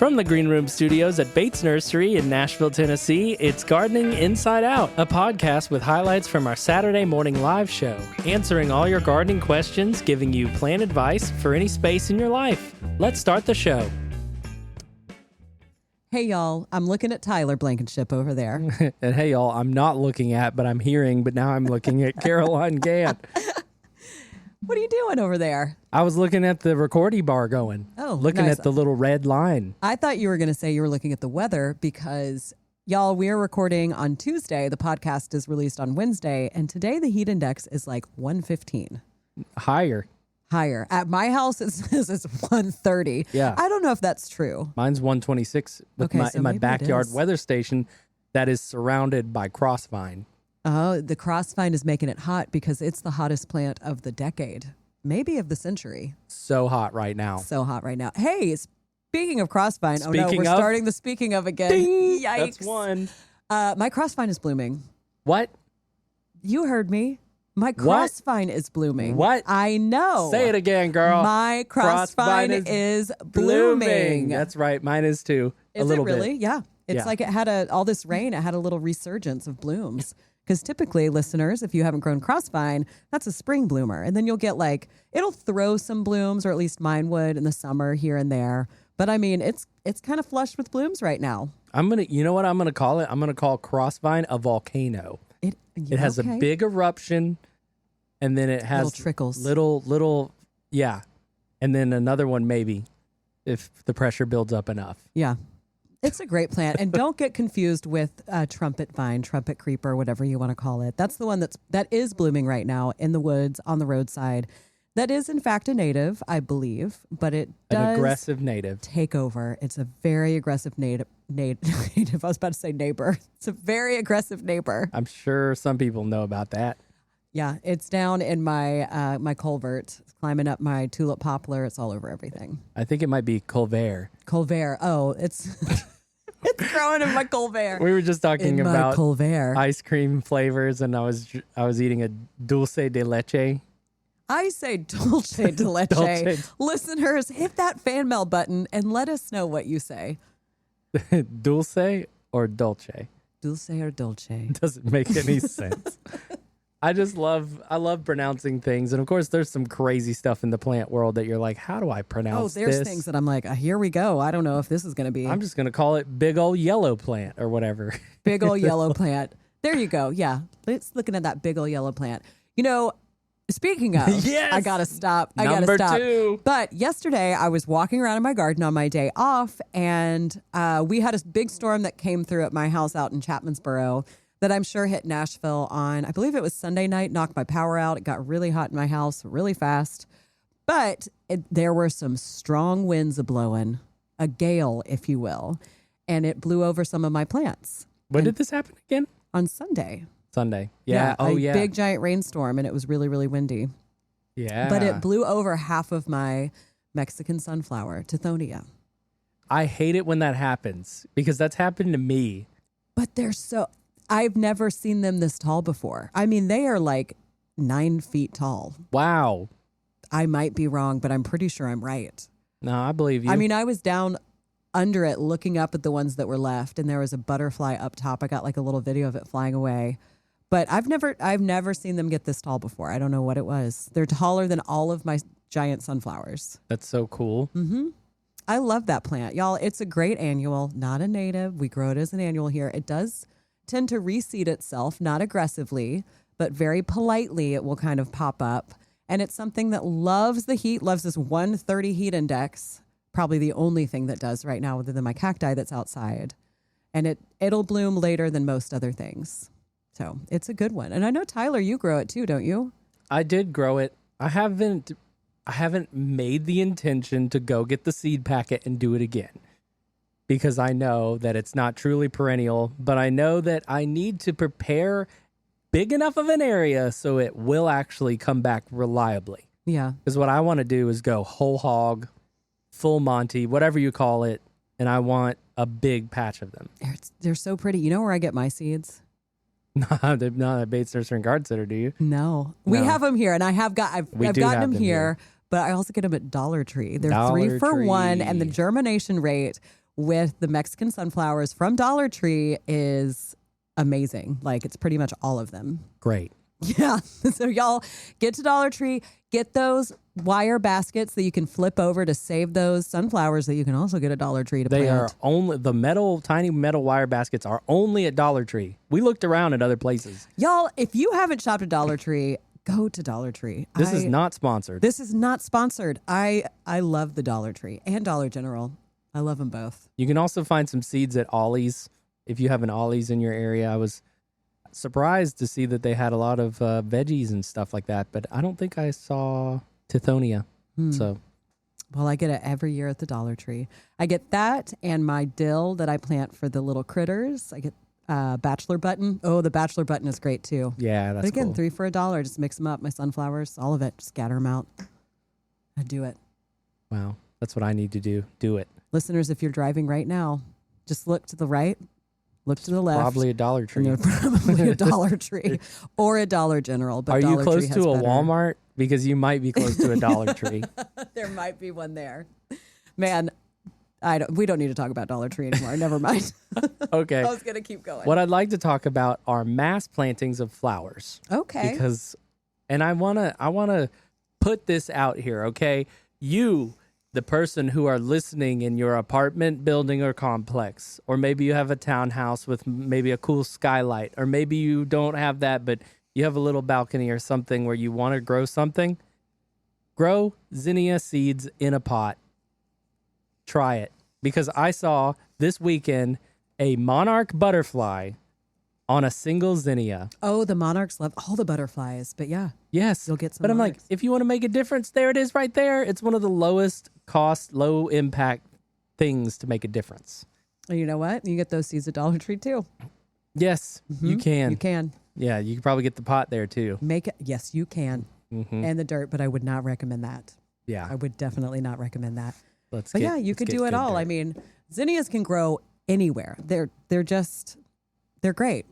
From the Green Room Studios at Bates Nursery in Nashville, Tennessee, it's Gardening Inside Out, a podcast with highlights from our Saturday morning live show, answering all your gardening questions, giving you plant advice for any space in your life. Let's start the show. Hey, y'all, I'm looking at Tyler Blankenship over there. And hey, y'all, I'm not looking at, but I'm hearing, but now I'm looking at Caroline Gant. What are you doing over there? I was looking at the recordy bar going. Oh, looking nice. at the little red line. I thought you were going to say you were looking at the weather because, y'all, we are recording on Tuesday. The podcast is released on Wednesday, and today the heat index is like 115. Higher. At my house, it says it's 130. Yeah. I don't know if that's true. Mine's 126 with Okay, so in my maybe it backyard is. weather station that is surrounded by Crossvine. Oh, the Crossvine is making it hot because it's the hottest plant of the decade, maybe of the century. So hot right now. So hot right now. Hey, speaking of Crossvine, Speaking we're of? starting the speaking of again. Ding! Yikes. That's one. My Crossvine is blooming. What? You heard me. My Crossvine is blooming. What? I know. Say it again, girl. My Crossvine is blooming. That's right. Mine is too. Is a little it really? bit. Yeah. It's Yeah. like it had all this rain. It had a little resurgence of blooms. Because typically, listeners, if you haven't grown Crossvine, that's a spring bloomer. And then you'll get it'll throw some blooms, or at least mine would in the summer here and there. But I mean, it's kind of flush with blooms right now. You know what I'm gonna call it? I'm gonna call Crossvine a volcano. It has a big eruption, and then it has little trickles. Little, yeah. And then another one maybe, if the pressure builds up enough. Yeah. It's a great plant. And don't get confused with trumpet vine, trumpet creeper, whatever you want to call it. That's the one that is blooming right now in the woods on the roadside. That is, in fact, a native, I believe, but it does An aggressive native. take over. It's a very aggressive native. I was about to say neighbor. It's a very aggressive neighbor. I'm sure some people know about that. Yeah, it's down in my my culvert. It's climbing up my tulip poplar. It's all over everything. I think it might be Colvert. Colvert. Oh, it's it's growing in my Colvert. We were just talking In my about Colvert. ice cream flavors, and I was eating a dulce de leche. I say dulce de leche. Dulce. Listeners, hit that fan mail button and let us know what you say. Dulce or dolce? Dulce or dolce? Doesn't make any sense. I love pronouncing things. And of course, there's some crazy stuff in the plant world that you're like, how do I pronounce Oh, there's this? things that I'm like, here we go. I don't know if this is going to be I'm just going to call it big old yellow plant or whatever. big old yellow plant. There you go. Yeah. Let's looking at that big old yellow plant. You know, speaking of, Yes! I got to stop. Number 2. But yesterday I was walking around in my garden on my day off, and we had a big storm that came through at my house out in Chapmansboro that I'm sure hit Nashville on, I believe it was Sunday night, knocked my power out. It got really hot in my house really fast. But there were some strong winds a-blowing, a gale, if you will, and it blew over some of my plants. When did this happen again? On Sunday. Sunday. Yeah. A big giant rainstorm, and it was really, really windy. Yeah. But it blew over half of my Mexican sunflower, Tithonia. I hate it when that happens because that's happened to me. But I've never seen them this tall before. I mean, they are like 9 feet tall. Wow. I might be wrong, but I'm pretty sure I'm right. No, I believe you. I mean, I was down under it looking up at the ones that were left, and there was a butterfly up top. I got like a little video of it flying away. But I've never seen them get this tall before. I don't know what it was. They're taller than all of my giant sunflowers. That's so cool. Mm-hmm. I love that plant. Y'all, it's a great annual, not a native. We grow it as an annual here. It does tend to reseed itself, not aggressively, but very politely it will kind of pop up. And it's something that loves the heat, loves this 130 heat index, probably the only thing that does right now other than my cacti that's outside. And it'll bloom later than most other things. So it's a good one. And I know, Tyler, you grow it too, don't you? I did grow it. I haven't made the intention to go get the seed packet and do it again because I know that it's not truly perennial, but I know that I need to prepare big enough of an area so it will actually come back reliably. Yeah. Because what I want to do is go whole hog, full Monty, whatever you call it, and I want a big patch of them. They're so pretty. You know where I get my seeds? Not at Bates Nursery and Garden Center, do you? No. We have them here, and I've gotten them here. But I also get them at Dollar Tree. They're Dollar 3 for Tree. $1, and the germination rate with the Mexican sunflowers from Dollar Tree is amazing. Like, it's pretty much all of them. Great. Yeah. So y'all get to Dollar Tree, get those wire baskets that you can flip over to save those sunflowers that you can also get at Dollar Tree to They plant. are only, the tiny metal wire baskets are only at Dollar Tree. We looked around at other places. Y'all, if you haven't shopped at Dollar Tree, go to Dollar Tree. This is not sponsored. This is not sponsored. I love the Dollar Tree and Dollar General. I love them both. You can also find some seeds at Ollie's. If you have an Ollie's in your area, I was surprised to see that they had a lot of veggies and stuff like that, but I don't think I saw Tithonia. So, well, I get it every year at the Dollar Tree. I get that and my dill that I plant for the little critters. I get bachelor button. Oh, the bachelor button is great too. yeah, that's But again, cool. 3 for $1. Just mix them up. My sunflowers, all of it. Just scatter them out. I do it. Wow, that's what I need to do. Do it. Listeners, if you're driving right now, just look to the right, look to the left. Probably a Dollar Tree. And there's probably a Dollar Tree or a Dollar General. But Are Dollar you close Tree has to a better. Walmart? Because you might be close to a Dollar Tree. There might be one there. Man, we don't need to talk about Dollar Tree anymore. Never mind. Okay. I was going to keep going. What I'd like to talk about are mass plantings of flowers. Okay. Because, and I wanna put this out here, okay? You, the person who are listening in your apartment building or complex, or maybe you have a townhouse with maybe a cool skylight, or maybe you don't have that, but you have a little balcony or something where you want to grow something. Grow zinnia seeds in a pot. Try it. Because I saw this weekend a monarch butterfly on a single zinnia. Oh, the monarchs love all the butterflies. But yeah, Yes. you'll get some But I'm like, monarchs. if you want to make a difference, there it is right there. It's one of the lowest cost, low impact things to make a difference. And you know what? You get those seeds at Dollar Tree too. Yes, you can. You can. Yeah, you can probably get the pot there too. Make it. Yes, you can. And the dirt, but I would not recommend that. Yeah. I would definitely not recommend that. Let's But get, yeah, you let's could get do it good all. dirt. I mean, zinnias can grow anywhere. They're great,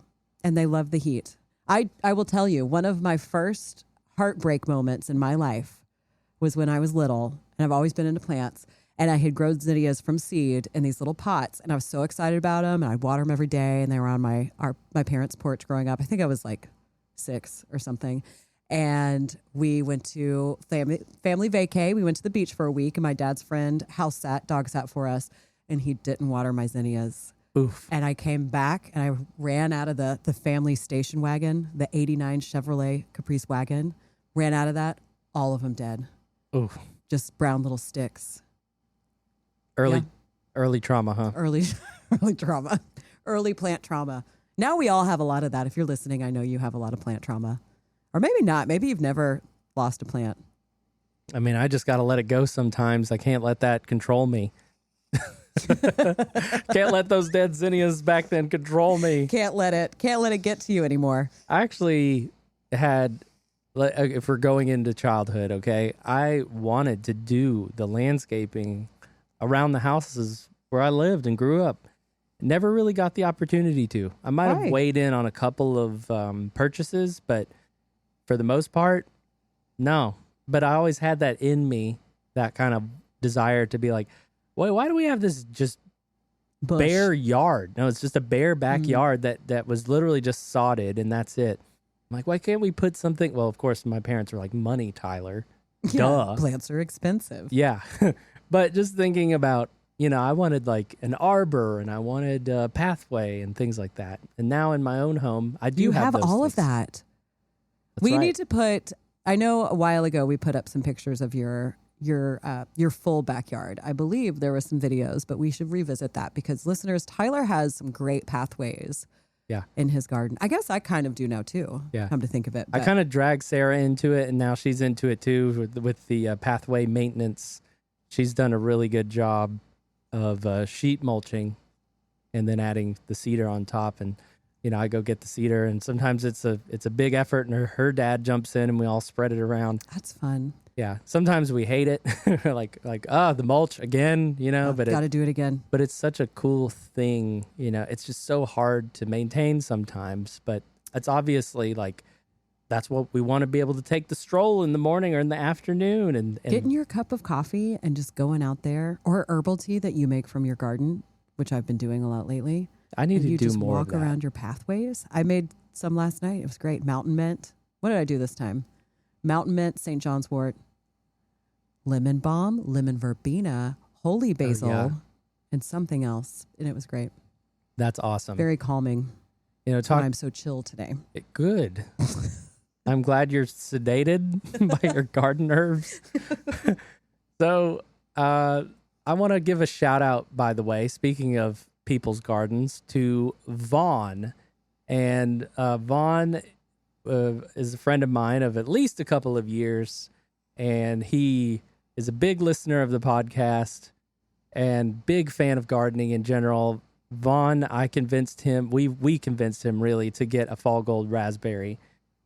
and they love the heat. I will tell you, one of my first heartbreak moments in my life was when I was little, and I've always been into plants, and I had grown zinnias from seed in these little pots, and I was so excited about them, and I'd water them every day, and they were on my parents' porch growing up. I think I was like 6 or something. And we went to family vacay. We went to the beach for a week, and my dad's friend dog sat for us, and he didn't water my zinnias. Oof. And I came back, and I ran out of the family station wagon, the 89 Chevrolet Caprice wagon, ran out of that, all of them dead. Oof. Just brown little sticks. Early trauma, huh? Early trauma, early plant trauma. Now we all have a lot of that. If you're listening, I know you have a lot of plant trauma. Or maybe not. Maybe you've never lost a plant. I mean, I just got to let it go sometimes. I can't let that control me. Can't let those dead zinnias back then control me. Can't let it get to you anymore. I actually had, if we're going into childhood, okay, I wanted to do the landscaping around the houses where I lived and grew up. Never really got the opportunity to. I might have Why? weighed in on a couple of purchases, but for the most part, no. But I always had that in me, that kind of desire to be like, wait, why do we have this just Bush. bare yard? No, it's just a bare backyard that was literally just sodded, and that's it. I'm like, why can't we put something? Well, of course, my parents were like, money, Tyler. Yeah, Duh. plants are expensive. Yeah. But just thinking about, I wanted like an arbor, and I wanted a pathway and things like that. And now in my own home, I do You have those all of things. that. That's We right. need to put. I know a while ago we put up some pictures of your full backyard. I believe there were some videos, but we should revisit that because listeners, Tyler has some great pathways. Yeah. In his garden. I guess I kind of do now too. Yeah. Come to think of it. I but- kind of dragged Sarah into it, and now she's into it too with the pathway maintenance. She's done a really good job of sheet mulching and then adding the cedar on top. And, I go get the cedar, and sometimes it's a big effort, and her dad jumps in and we all spread it around. That's fun. Yeah. Sometimes we hate it. like, the mulch again, but Got to do it again. but it's such a cool thing. It's just so hard to maintain sometimes, but it's obviously like that's what we want to be able to take the stroll in the morning or in the afternoon. And Getting your cup of coffee and just going out there, or herbal tea that you make from your garden, which I've been doing a lot lately. I need to you do just more walk of that. around your pathways. I made some last night. It was great. Mountain mint. What did I do this time? Mountain mint, St. John's wort, lemon balm, lemon verbena, holy basil, and something else. And it was great. That's awesome. Very calming. You know, I'm so chill today. Good. I'm glad you're sedated by your garden herbs. So I want to give a shout out, by the way, speaking of people's gardens, to Vaughn. And Vaughn is a friend of mine of at least a couple of years. And he is a big listener of the podcast and big fan of gardening in general. Vaughn, I convinced him, we convinced him really to get a fall gold raspberry.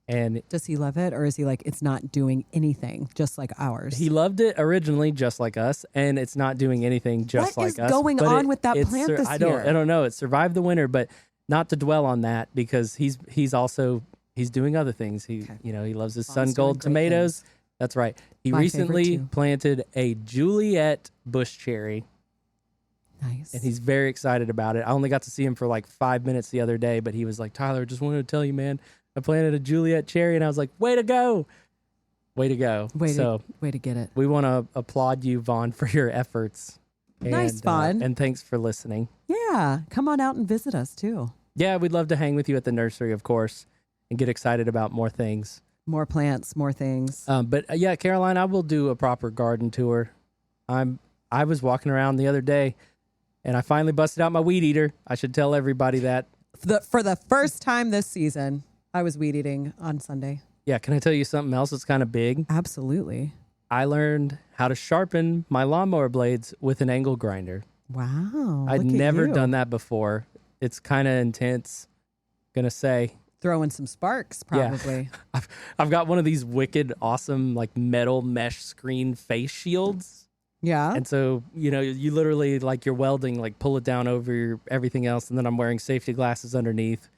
And does he love it, or is he like, it's not doing anything, just like ours? He loved it originally, just like us, and it's not doing anything just like us. What is going on with that plant this year? I don't know. It survived the winter, but not to dwell on that because he's doing other things. He loves his sun gold tomatoes. Things. That's right. He My recently planted a Juliet bush cherry. Nice. And he's very excited about it. I only got to see him for like 5 minutes the other day, but he was like, Tyler, just wanted to tell you, man, I planted a Juliet cherry. And I was like, way to go. Way to go. Way to get it. We want to applaud you, Vaughn, for your efforts. Nice, Vaughn. And thanks for listening. Yeah. Come on out and visit us too. Yeah, we'd love to hang with you at the nursery, of course, and get excited about more things. More plants, more things. But yeah, Caroline, I will do a proper garden tour. I was walking around the other day, and I finally busted out my weed eater. I should tell everybody that. For the first time this season, I was weed eating on Sunday. Yeah, can I tell you something else that's kind of big? Absolutely. I learned how to sharpen my lawnmower blades with an angle grinder. Wow. I'd never done that before. It's kind of intense, gonna say. Throwing some sparks, probably. Yeah. I've got one of these wicked, awesome, like metal mesh screen face shields. Yeah. And so, you literally, like you're welding, like pull it down over everything else. And then I'm wearing safety glasses underneath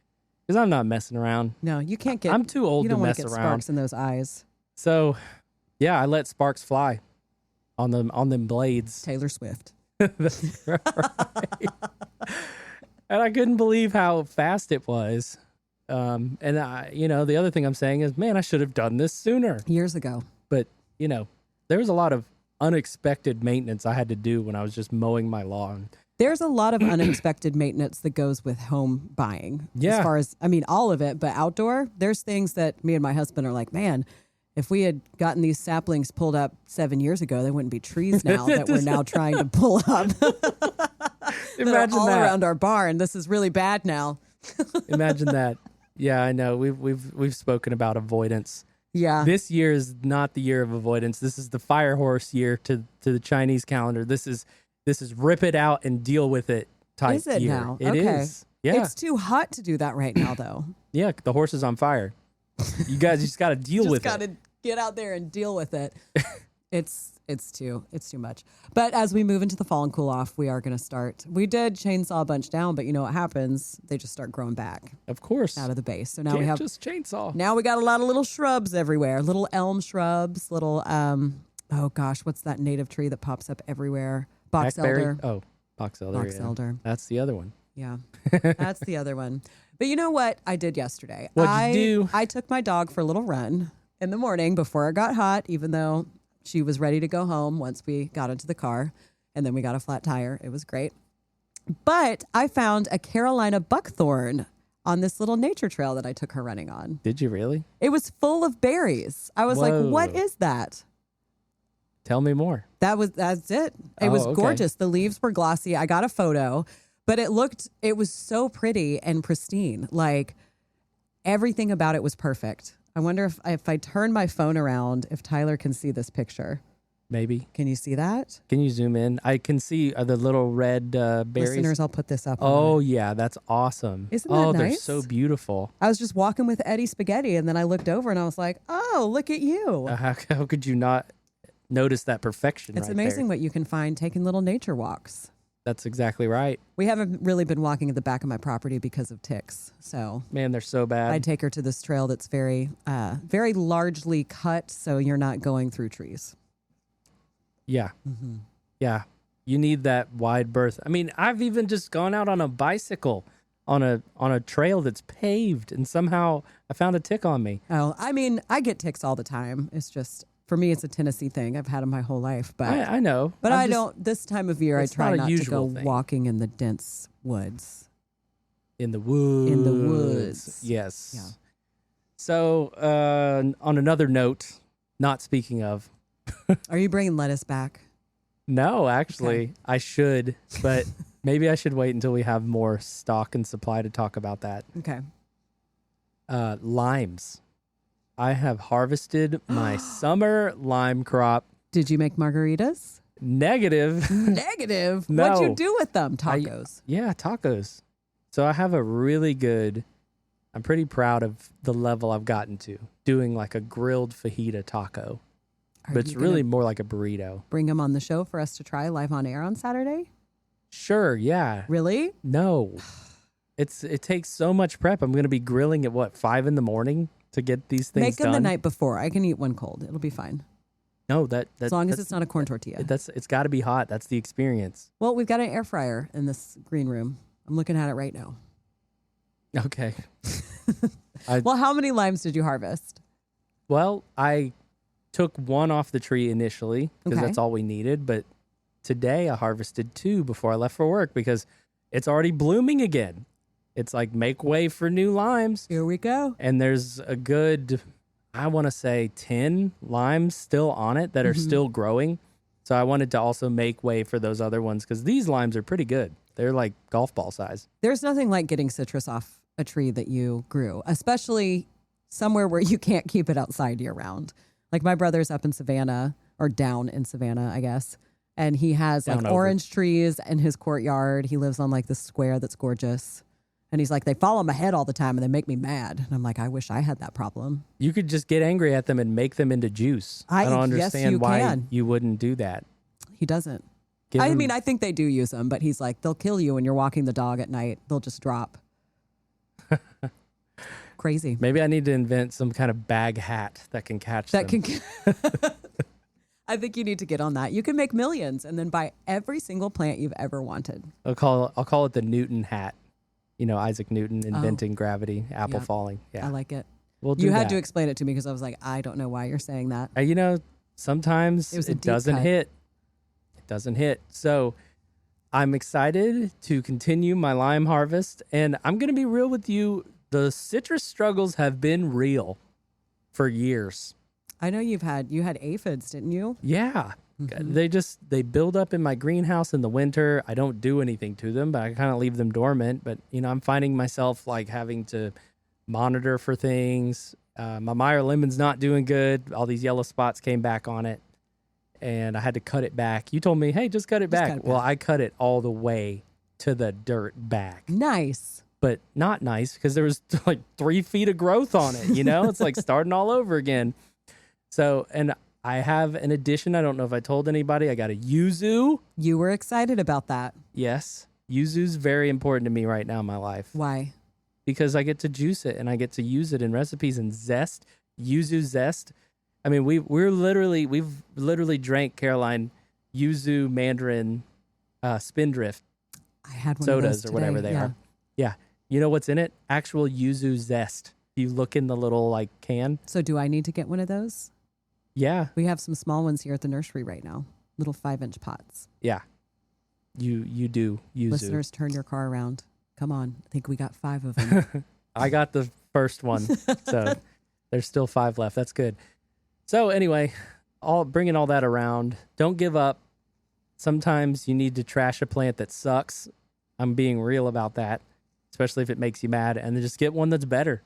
because I'm not messing around. No, you can't get. I'm too old to mess around. Sparks in those eyes. So, yeah, I let sparks fly on them blades. Taylor Swift. That's right. And I couldn't believe how fast it was. And the other thing I'm saying is, man, I should have done this sooner. Years ago. But, there was a lot of unexpected maintenance I had to do when I was just mowing my lawn. There's a lot of unexpected maintenance that goes with home buying. Yeah. As far as, all of it, but outdoor, there's things that me and my husband are like, man, if we had gotten these saplings pulled up 7 years ago, they wouldn't be trees now that we're now trying to pull up. Imagine all that. around our barn. This is really bad now. Imagine that. Yeah, I know. We've spoken about avoidance. Yeah. This year is not the year of avoidance. This is the fire horse year to the Chinese calendar. This is rip it out and deal with it type Is it year. now? It Okay. is. Yeah. It's too hot to do that right now, though. Yeah, the horse is on fire. You guys just got to deal with it. Just got to get out there and deal with it. It's too much. But as we move into the fall and cool off, we are going to start. We did chainsaw a bunch down, but you know what happens? They just start growing back. Of course. Out of the base. So now Can't we have just chainsaw. Now we got a lot of little shrubs everywhere. Little elm shrubs, little oh gosh, what's that native tree that pops up everywhere? Box elder. Oh, box elder. Box elder. That's the other one. Yeah. That's the other one. But you know what I did yesterday? What'd you do? I took my dog for a little run in the morning before it got hot, even though she was ready to go home once we got into the car, and then we got a flat tire. It was great. But I found a Carolina buckthorn on this little nature trail that I took her running on. Did you really? It was full of berries. I was like, what is that? Tell me more. That's it. It was gorgeous. The leaves were glossy. I got a photo, but it was so pretty and pristine. Like everything about it was perfect. I wonder if I turn my phone around, if Tyler can see this picture. Maybe. Can you see that? Can you zoom in? I can see the little red berries. Listeners, I'll put this up. Oh, yeah. That's awesome. Isn't that nice? They're so beautiful. I was just walking with Eddie Spaghetti, and then I looked over and I was like, oh, look at you. How could you not notice that perfection? It's amazing what you can find taking little nature walks. That's exactly right. We haven't really been walking at the back of my property because of ticks. So Man, they're so bad. I take her to this trail that's very, very largely cut, so you're not going through trees. Yeah. Mm-hmm. Yeah. You need that wide berth. I mean, I've even just gone out on a bicycle on a trail that's paved, and somehow I found a tick on me. Oh, I mean, I get ticks all the time. It's just, for me, it's a Tennessee thing. I've had them my whole life. But I know. But I don't, this time of year, I it's try not a not to go usual thing. walking in the dense woods. In the woods. In the woods. Yes. Yeah. So, on another note, not speaking of. Are you bringing lettuce back? No, actually, Okay. I should, but maybe I should wait until we have more stock and supply to talk about that. Okay. Limes. I have harvested my summer lime crop. Did you make margaritas? Negative. Negative. No. What'd you do with them? Tacos. Yeah, tacos. So I have a really good, I'm pretty proud of the level I've gotten to doing like a grilled fajita taco. But it's really more like a burrito. Bring them on the show for us to try live on air on Saturday? Sure, yeah. Really? No. It takes so much prep. I'm going to be grilling at 5 a.m. to get these things Make them done. the night before. I can eat one cold. It'll be fine. No, that As long as it's not a corn tortilla. It's got to be hot. That's the experience. Well, we've got an air fryer in this green room. I'm looking at it right now. Okay. Well, how many limes did you harvest? Well, I took one off the tree initially because Okay. that's all we needed. But today I harvested 2 before I left for work because it's already blooming again. It's like make way for new limes. Here we go. And there's a good, I want to say 10 limes still on it that are still growing. So I wanted to also make way for those other ones because these limes are pretty good. They're like golf ball size. There's nothing like getting citrus off a tree that you grew, especially somewhere where you can't keep it outside year round. Like my brother's up in Savannah, or down in Savannah, I guess. And he has Down like over. orange trees in his courtyard. He lives on like this square that's gorgeous. And he's like, they fall on my head all the time and they make me mad. And I'm like, I wish I had that problem. You could just get angry at them and make them into juice. I don't yes, understand you why can. you wouldn't do that. He doesn't. Give I them- mean, I think they do use them, but he's like, they'll kill you when you're walking the dog at night. They'll just drop. Crazy. Maybe I need to invent some kind of bag hat that can catch That them. can. I think you need to get on that. You can make millions and then buy every single plant you've ever wanted. I'll call it the Newton hat. You know, Isaac Newton inventing gravity, apple Yeah. falling. Yeah, I like it. we'll do You that. had to explain it to me because I was like, I don't know why you're saying that. You know, sometimes It was a it deep doesn't cut. hit. It doesn't hit. So I'm excited to continue my lime harvest. And I'm going to be real with you. The citrus struggles have been real for years. I know you had aphids, didn't you? Yeah. Mm-hmm. They build up in my greenhouse in the winter. I don't do anything to them, but I kind of leave them dormant. But, you know, I'm finding myself like having to monitor for things. My Meyer lemon's not doing good. All these yellow spots came back on it. And I had to cut it back. You told me, hey, just cut it back. cut it Well, back. I cut it all the way to the dirt back. Nice. But not nice because there was like 3 feet of growth on it. You know, it's like starting all over again. So, and I have an addition. I don't know if I told anybody. I got a yuzu. You were excited about that. Yes. Yuzu's very important to me right now in my life Why? because I get to juice it and I get to use it in recipes and zest. Yuzu zest. I mean, we've literally drank, Caroline, yuzu mandarin spindrift I had one sodas of those or whatever today. they are. Yeah. You know what's in it? Actual yuzu zest. You look in the little like can. So do I need to get one of those? Yeah. We have some small ones here at the nursery right now. Little 5-inch pots. Yeah. You do yuzu. Listeners, turn your car around. Come on. I think we got 5 of them. I got the first one. So there's still 5 left. That's good. So anyway, bringing all that around. Don't give up. Sometimes you need to trash a plant that sucks. I'm being real about that, especially if it makes you mad, and then just get one that's better.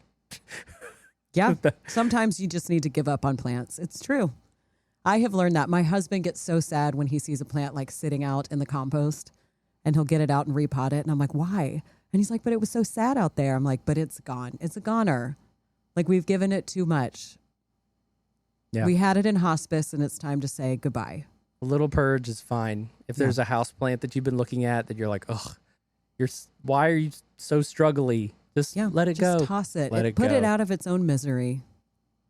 Yeah. Sometimes you just need to give up on plants. It's true. I have learned that. My husband gets so sad when he sees a plant like sitting out in the compost and he'll get it out and repot it. And I'm like, why? And he's like, but it was so sad out there. I'm like, but it's gone. It's a goner. Like we've given it too much. Yeah. We had it in hospice and it's time to say goodbye. A little purge is fine. If there's a house plant that you've been looking at that you're like, ugh, why are you so struggly? Just let it go. Just toss it. Let it Put go. it out of its own misery.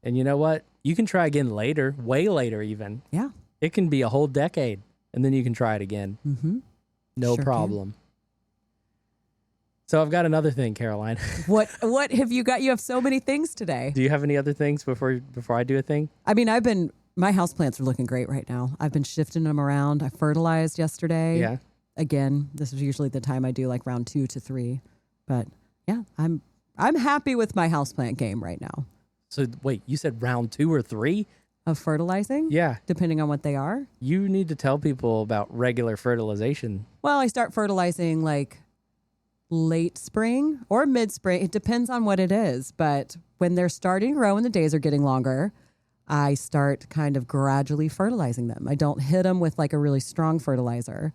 And you know what? You can try again later, way later even. Yeah. It can be a whole decade, and then you can try it again. Mm-hmm. No Sure problem. So I've got another thing, Caroline. What have you got? You have so many things today. Do you have any other things before I do a thing? I mean, my houseplants are looking great right now. I've been shifting them around. I fertilized yesterday. Yeah. Again, this is usually the time I do like round 2 to 3. But yeah, I'm happy with my houseplant game right now. So wait, you said round 2 or 3? Of fertilizing? Yeah. Depending on what they are. You need to tell people about regular fertilization. Well, I start fertilizing like late spring or mid spring. It depends on what it is. But when they're starting to grow and the days are getting longer, I start kind of gradually fertilizing them. I don't hit them with like a really strong fertilizer.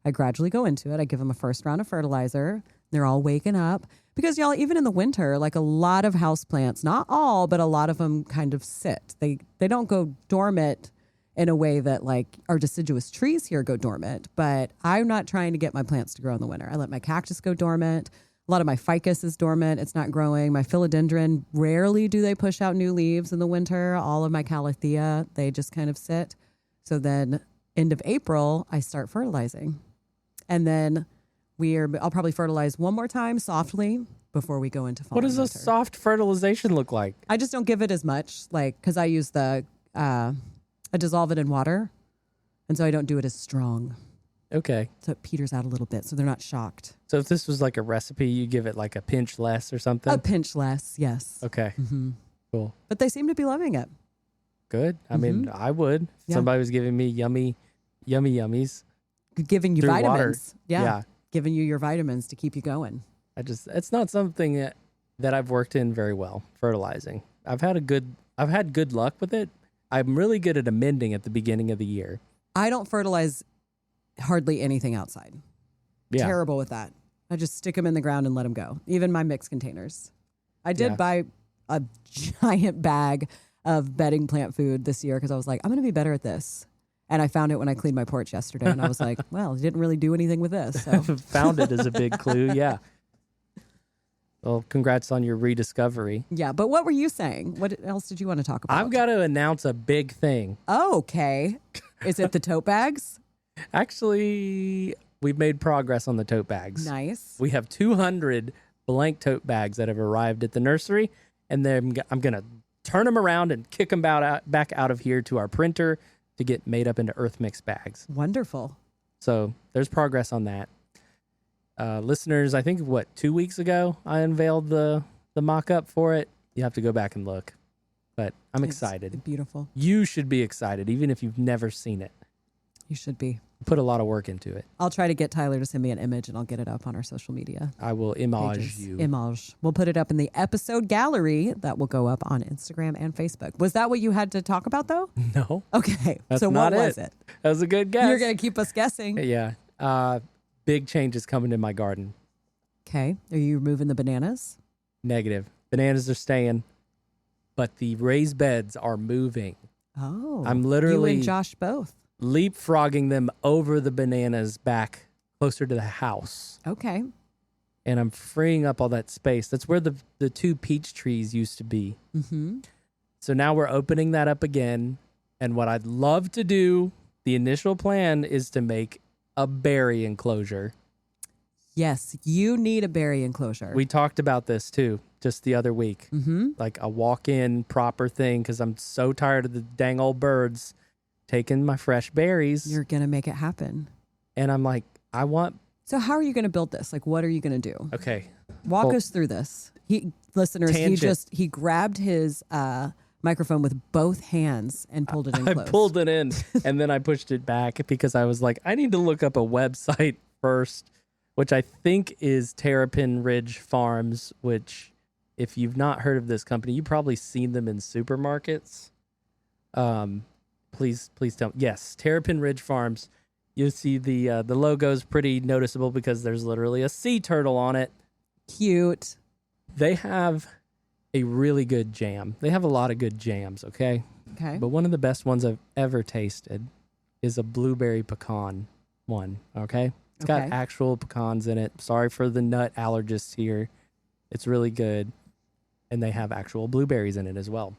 I gradually go into it. I give them a first round of fertilizer. They're all waking up because y'all, even in the winter, like a lot of houseplants, not all, but a lot of them kind of sit. They don't go dormant in a way that like our deciduous trees here go dormant, but I'm not trying to get my plants to grow in the winter. I let my cactus go dormant. A lot of my ficus is dormant. It's not growing. My philodendron, rarely do they push out new leaves in the winter. All of my calathea, they just kind of sit. So then end of April, I start fertilizing. And then I'll probably fertilize one more time softly before we go into fall. What does a soft fertilization look like? I just don't give it as much, like, because I use I dissolve it in water. And so I don't do it as strong. Okay. So it peters out a little bit so they're not shocked. So if this was like a recipe, you give it like a pinch less or something? A pinch less, yes. Okay. Mm-hmm. Cool. But they seem to be loving it. Good. I mean, I would. If somebody was giving me yummy yummies. Giving you through vitamins. Water. Yeah. Giving you your vitamins to keep you going. It's not something that I've worked in very well, fertilizing. I've had good luck with it. I'm really good at amending at the beginning of the year. I don't fertilize hardly anything outside. Yeah. Terrible with that. I just stick them in the ground and let them go. Even my mixed containers. I did buy a giant bag of bedding plant food this year because I was like, I'm going to be better at this. And I found it when I cleaned my porch yesterday. And I was like, well, I didn't really do anything with this. So. Found it as a big clue. Yeah. Well, congrats on your rediscovery. Yeah. But what were you saying? What else did you want to talk about? I've got to announce a big thing. Oh, okay. Is it the tote bags? Actually, we've made progress on the tote bags. Nice. We have 200 blank tote bags that have arrived at the nursery. And then I'm going to turn them around and kick them back out of here to our printer to get made up into earth mix bags. Wonderful. So there's progress on that. Listeners, I think 2 weeks ago I unveiled the mock-up for it. You have to go back and look. But I'm excited. Beautiful. You should be excited, even if you've never seen it. You should be. Put a lot of work into it. I'll try to get Tyler to send me an image and I'll get it up on our social media. I will image pages. you. Image. We'll put it up in the episode gallery that will go up on Instagram and Facebook. Was that what you had to talk about though? No. Okay. That's so not what was it? That was a good guess. You're going to keep us guessing. Yeah. Big changes coming in my garden. Okay. Are you removing the bananas? Negative. Bananas are staying, but the raised beds are moving. Oh. I'm literally... You and Josh both. Leapfrogging them over the bananas back closer to the house. Okay. And I'm freeing up all that space. That's where the 2 peach trees used to be. Mm-hmm. So now we're opening that up again. And what I'd love to do, the initial plan is to make a berry enclosure. Yes, you need a berry enclosure. We talked about this too, just the other week. Mm-hmm. Like a walk-in proper thing, because I'm so tired of the dang old birds taking my fresh berries. You're going to make it happen. And I'm like, So how are you going to build this? Like, what are you going to do? Okay. Walk us through this. Listeners, Tangent. he grabbed his microphone with both hands and pulled it in close. I pulled it in and then I pushed it back because I was like, I need to look up a website first, which I think is Terrapin Ridge Farms, which if you've not heard of this company, you've probably seen them in supermarkets. Please tell me. Yes, Terrapin Ridge Farms. You'll see the logo is pretty noticeable because there's literally a sea turtle on it. Cute. They have a really good jam. They have a lot of good jams, okay? Okay. But one of the best ones I've ever tasted is a blueberry pecan one. Okay. It's got Okay. actual pecans in it. Sorry for the nut allergists here. It's really good. And they have actual blueberries in it as well.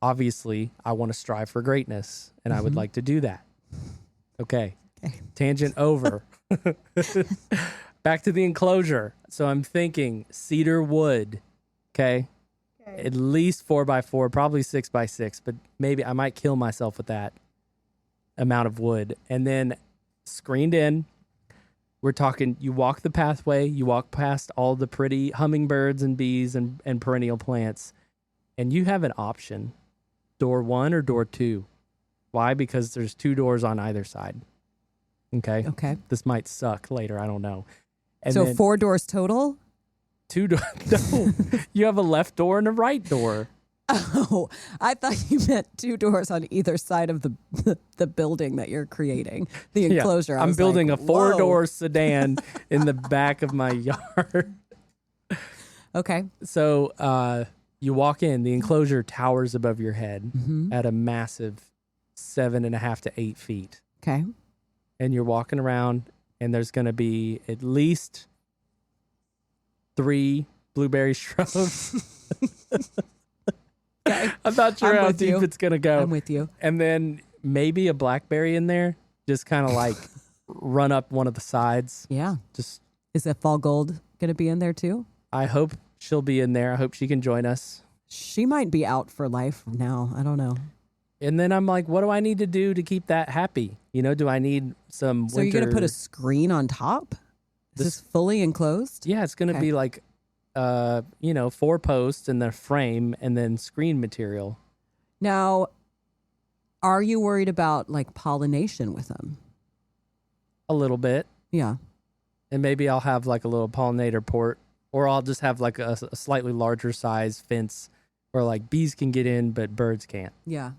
Obviously, I want to strive for greatness, and I would like to do that. Okay. Tangent over. Back to the enclosure. So I'm thinking cedar wood. Okay. At least 4x4, probably 6x6, but maybe I might kill myself with that amount of wood. And then screened in, we're talking, you walk the pathway, you walk past all the pretty hummingbirds and bees and perennial plants, and you have an option, door 1 or door 2. Why? Because there's 2 doors on either side. Okay. Okay. This might suck later. I don't know. And So then 4 doors total? 2 doors. No, you have a left door and a right door. Oh, I thought you meant 2 doors on either side of the building that you're creating, the enclosure. Yeah, I'm building a 4-door sedan in the back of my yard. Okay. So you walk in, the enclosure towers above your head at a massive 7.5 to 8 feet. Okay. And you're walking around, and there's going to be at least 3 blueberry shrubs. Okay. I'm not sure how deep it's going to go. I'm with you. And then maybe a blackberry in there, just kind of like run up one of the sides. Yeah. Just, Is that fall gold going to be in there too? I hope she'll be in there. I hope she can join us. She might be out for life now. I don't know. And then I'm like, what do I need to do to keep that happy? You know, do I need some So you're going to put a screen on top? Is this fully enclosed? Yeah, it's going to be like, 4 posts and the frame and then screen material. Now, are you worried about like pollination with them? A little bit. Yeah. And maybe I'll have like a little pollinator port, or I'll just have like a slightly larger size fence where like bees can get in, but birds can't. Yeah.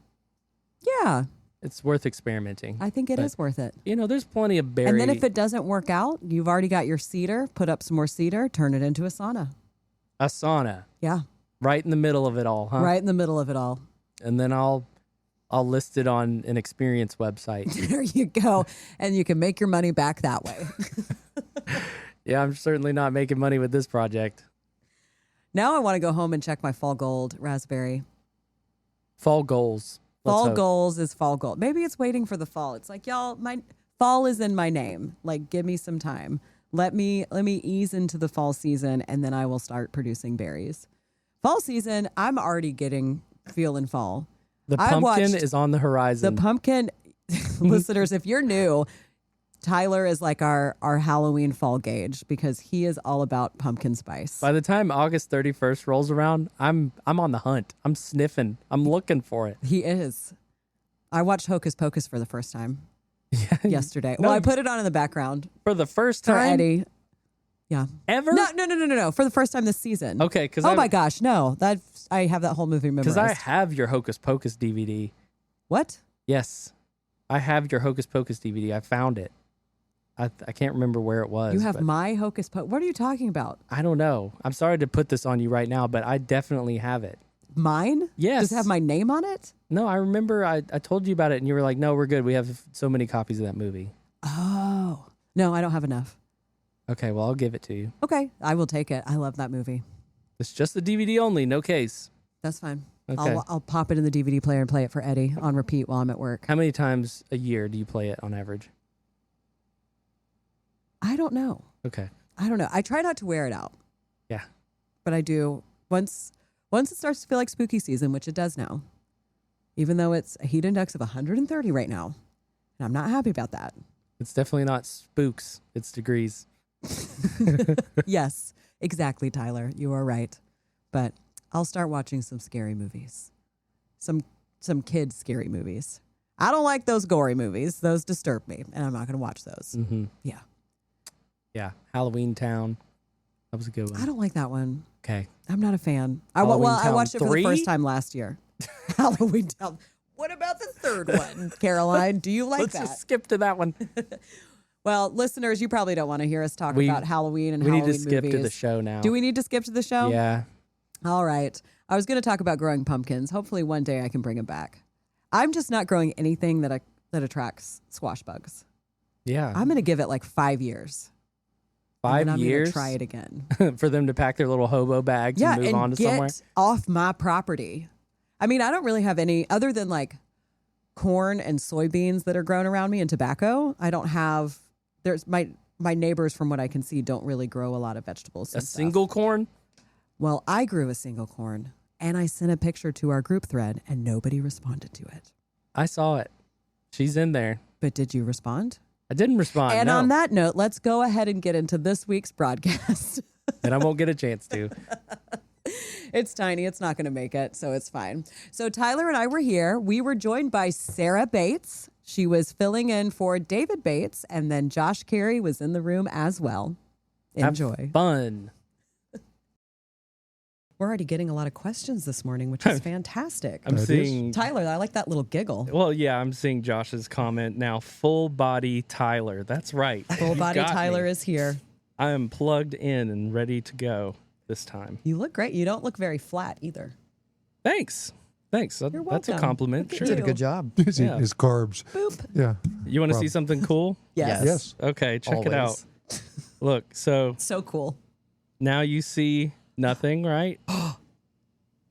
Yeah. It's worth experimenting. I think it is worth it. You know, there's plenty of berry. And then if it doesn't work out, you've already got your cedar, put up some more cedar, turn it into a sauna. A sauna. Yeah. Right in the middle of it all, huh? Right in the middle of it all. And then I'll list it on an experience website. There you go. And you can make your money back that way. Yeah, I'm certainly not making money with this project. Now I want to go home and check my fall gold raspberry. Fall goals. Let's Fall hope. goals is fall gold. Maybe it's waiting for the fall. It's like, y'all, my fall is in my name. Like, give me some time. Let me ease into the fall season, and then I will start producing berries. Fall season, I'm already feeling fall. The I pumpkin watched is on the horizon. The pumpkin, listeners, if you're new, Tyler is like our Halloween fall gauge because he is all about pumpkin spice. By the time August 31st rolls around, I'm on the hunt. I'm sniffing. I'm looking for it. He is. I watched Hocus Pocus for the first time yesterday. No, Well, I put it on in the background for the first for time Eddie. Yeah. ever. No. For the first time this season. Okay, because Oh my gosh, no. I have that whole movie memorized. because I have your Hocus Pocus DVD. What? Yes, I have your Hocus Pocus DVD. I found it. I can't remember where it was. You have but my Hocus Pocus. What are you talking about? I don't know. I'm sorry to put this on you right now, but I definitely have it. Mine? Yes. Does it have my name on it? No, I remember I told you about it, and you were like, no, we're good. We have so many copies of that movie. Oh. No, I don't have enough. Okay, well, I'll give it to you. Okay. I will take it. I love that movie. It's just the DVD only, no case. That's fine. Okay. I'll pop it in the DVD player and play it for Eddie on repeat while I'm at work. How many times a year do you play it on average? I don't know. Okay. I don't know. I try not to wear it out. Yeah. But I do once it starts to feel like spooky season, which it does now. Even though it's a heat index of 130 right now. And I'm not happy about that. It's definitely not spooks. It's degrees. Yes, exactly, Tyler. You are right. But I'll start watching some scary movies. Some kids scary movies. I don't like those gory movies. Those disturb me, and I'm not going to watch those. Mm-hmm. Yeah. Yeah. Halloween Town. That was a good one. I don't like that one. Okay. I'm not a fan. Halloween I Town watched it for 3? the first time last year. Halloween Town. What about the third one, Caroline? Do you like Let's that? just skip to that one. Well, listeners, you probably don't want to hear us talk We- about Halloween and We Halloween need to skip to the movies. show now. Do we need to skip to the show? Yeah. All right. I was going to talk about growing pumpkins. Hopefully one day I can bring them back. I'm just not growing anything that that attracts squash bugs. Yeah. I'm going to give it like 5 years. 5 and then I'm years gonna try it again. for them to pack their little hobo bags and move on to get somewhere. off my property. I mean, I don't really have any other than like corn and soybeans that are grown around me and tobacco. I don't have. There's my neighbors, from what I can see, don't really grow a lot of vegetables. A single corn? Well, I grew a single corn, and I sent a picture to our group thread, and nobody responded to it. I saw it. She's in there. But did you respond? I didn't respond. And no. on that note, let's go ahead and get into this week's broadcast. And I won't get a chance to. It's tiny. It's not going to make it, so it's fine. So Tyler and I were here. We were joined by Sarah Bates. She was filling in for David Bates, and then Josh Carey was in the room as well. Enjoy. Have fun. We're already getting a lot of questions this morning, which is fantastic. I'm seeing Tyler, I like that little giggle. Well, yeah, I'm seeing Josh's comment now. Full body Tyler. That's right. Full body Tyler is here. I am plugged in and ready to go this time. You look great. You don't look very flat either. Thanks. You're welcome. That's a compliment. Look at Sure. you. Did a good job. He's eating Yeah. his carbs. Boop. Yeah. You want to see something cool? Yes. Yes. Okay, check it out. Always. Look, so So cool. now you see nothing, right?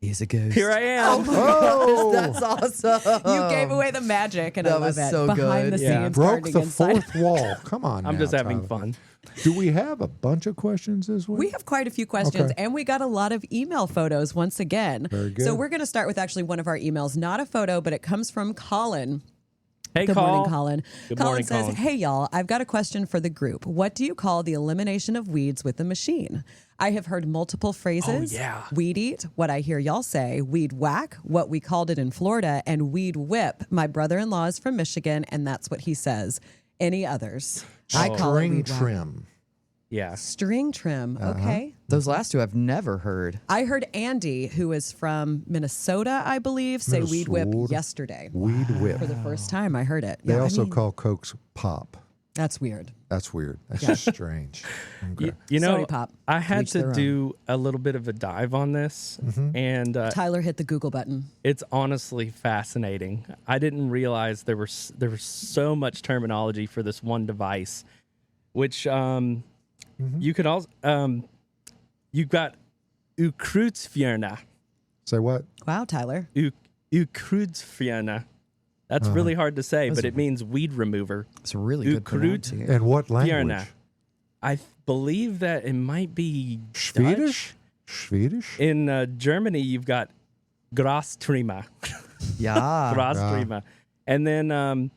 He's a ghost. Here I am. Oh, That's awesome. You gave away the magic, and I That love was it. so Behind good. the Yeah. scenes, broke gardening the inside. fourth wall. Come on. I'm now, just having Tyler. fun. Do we have a bunch of questions this week? We have quite a few questions, Okay. and we got a lot of email photos once again. Very good. So we're going to start with actually one of our emails, not a photo, but it comes from Colin. Hey, Good Call. morning, Colin. Good Colin morning, says, Colin. hey, y'all, I've got a question for the group. What do you call the elimination of weeds with a machine? I have heard multiple phrases. Oh, yeah. Weed eat, what I hear y'all say. Weed whack, what we called it in Florida. And weed whip. My brother-in-law is from Michigan, and that's what he says. Any others? I call it String weed whack. trim. Yeah. String trim. Okay. Those last two I've never heard. I heard Andy, who is from Minnesota, I believe, say weed whip Minnesota. yesterday. Weed whip. For the first time, I heard it. They Yeah, I also mean, call Cokes pop. that's weird. That's weird. That's just strange. Okay. You know, Sorry, Pop. I had Each their to own. do a little bit of a dive on this, and Tyler hit the Google button. it's honestly fascinating. I didn't realize there was so much terminology for this one device, which you could also you've got Ukreutzfjerne. Say what? Wow, Tyler. Ukreutzfjerne. That's really hard to say, but it means weed remover. It's a really good pronunciation. And what language? Fjerne. I believe that it might be Swedish? Dutch. Swedish? In Germany, you've got Grasstrimmer. Yeah. Grasstrimmer. And then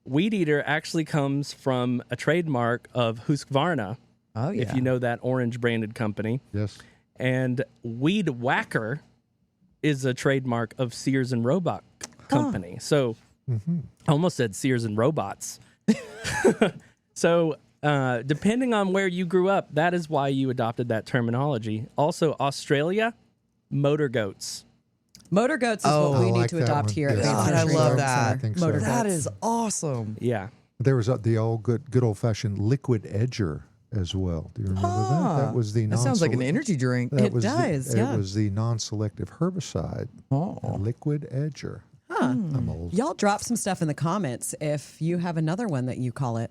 Weed Eater actually comes from a trademark of Husqvarna, Oh, yeah. if you know that orange branded company. Yes. And Weed Whacker is a trademark of Sears and Roebuck Company. So I almost said Sears and Robots. So depending on where you grew up, that is why you adopted that terminology. Also, Australia, motor goats. Motor goats is Oh, what we I need like to that adopt one. here. at Yeah. Lansing God, I Trade love Center. that. I think so. Motor That goats. is awesome. Yeah. There was the old good old fashioned liquid edger as well. Do you remember that? That was the That sounds like an non-select- energy drink. that It was does, yeah. It was the non-selective herbicide. Oh. Liquid edger. Huh. I'm old. Y'all drop some stuff in the comments if you have another one that you call it.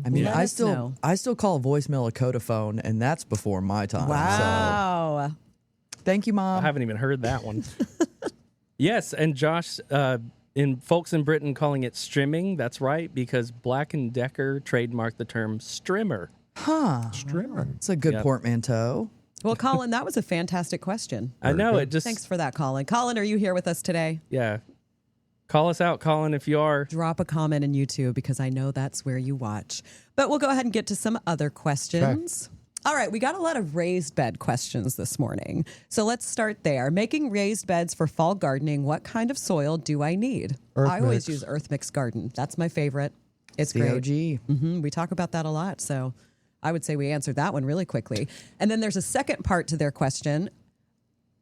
I mean, Let us know. I still call voicemail a codaphone, and that's before my time. Wow. So, thank you, I Mom. haven't even heard that one. Yes, and Josh, in folks in Britain calling it strimming, that's right, because Black & Decker trademarked the term strimmer. Huh. Strimming. It's a good Yep. portmanteau. Well, Colin, that was a fantastic question. I know, it just, Thanks for that, Colin. Colin, are you here with us today? yeah. Call us out, Colin, if you are. Drop a comment in YouTube because I know that's where you watch. But we'll go ahead and get to some other questions. All right, we got a lot of raised bed questions this morning. So let's start there. Making raised beds for fall gardening, what kind of soil do I need? Earth I always mix. use Earth Mix Garden. That's my favorite. It's The great. OG. We talk about that a lot. So I would say we answered that one really quickly. And then there's a second part to their question.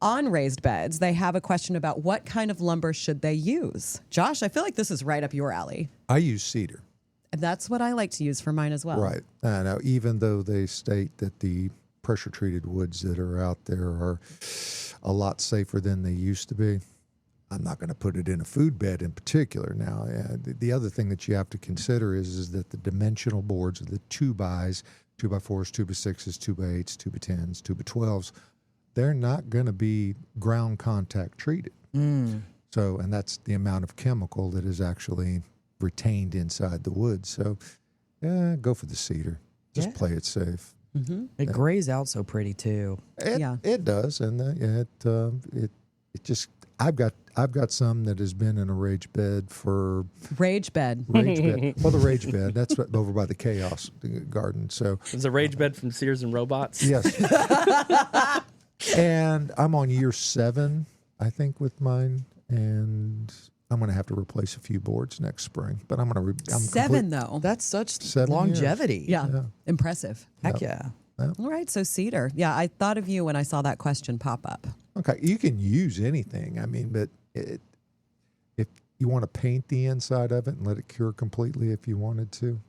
On raised beds, they have a question about what kind of lumber should they use. Josh, I feel like this is right up your alley. I use cedar. And that's what I like to use for mine as well. Right. Now, even though they state that the pressure treated woods that are out there are a lot safer than they used to be, I'm not going to put it in a food bed in particular. Now, the other thing that you have to consider is that the dimensional boards of the 2x, 2x4s, 2x6s, 2x8s, 2x10s, 2x12s, they're not going to be ground contact treated. So, and that's the amount of chemical that is actually retained inside the wood. So, go for the cedar. Just play it safe. It grays out so pretty too. It does, and it just I've got some that has been in a rage bed for Rage bed. rage bed. Well, the rage bed that's over by the Chaos Garden. So It's a rage bed from Sears and Robots. yes, and I'm on year 7, I think, with mine, and I'm going to have to replace a few boards next spring. But I'm going to 7 though. That's such 7 longevity. Yeah. Impressive. Heck yeah. All right, so cedar. Yeah, I thought of you when I saw that question pop up. Okay, you can use anything. I mean, but if you want to paint the inside of it and let it cure completely, if you wanted to,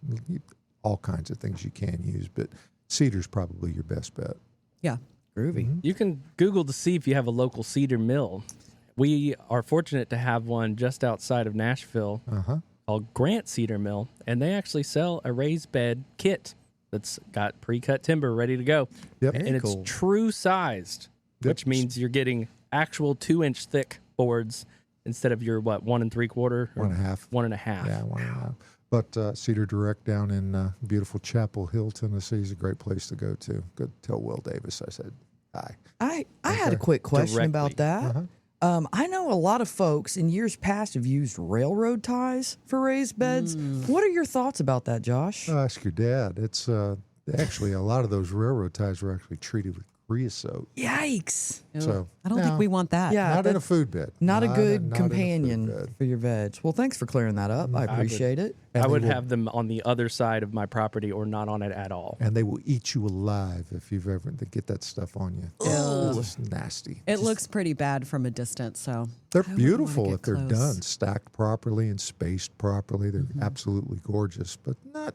all kinds of things you can use. But cedar's probably your best bet. Yeah. Groovy. You can Google to see if you have a local cedar mill. We are fortunate to have one just outside of Nashville called Grant Cedar Mill, and they actually sell a raised bed kit that's got pre-cut timber ready to go. Yep. And it's true sized, which means you're getting actual 2-inch thick boards instead of your 1 3/4 or 1.5. 1.5. Yeah, 1.5. But Cedar Direct down in beautiful Chapel Hill, Tennessee is a great place to go to. Go tell Will Davis I said hi. I had a quick question Directly. about that. I know a lot of folks in years past have used railroad ties for raised beds. What are your thoughts about that, Josh? Ask your dad. It's actually a lot of those railroad ties were actually treated with creosote. Yikes. So I don't think we want that. Yeah, not in a food bed. Not a good not in a food companion bed. for your veg. Well, thanks for clearing that up. I appreciate it. I And would they will- have them on the other side of my property or not on it at all. And they will eat you alive if you've ever to get that stuff on you. It's just nasty. It looks pretty bad from a distance, so They're I wouldn't wanna beautiful get if they're close. done, stacked properly and spaced properly. They're absolutely gorgeous, but not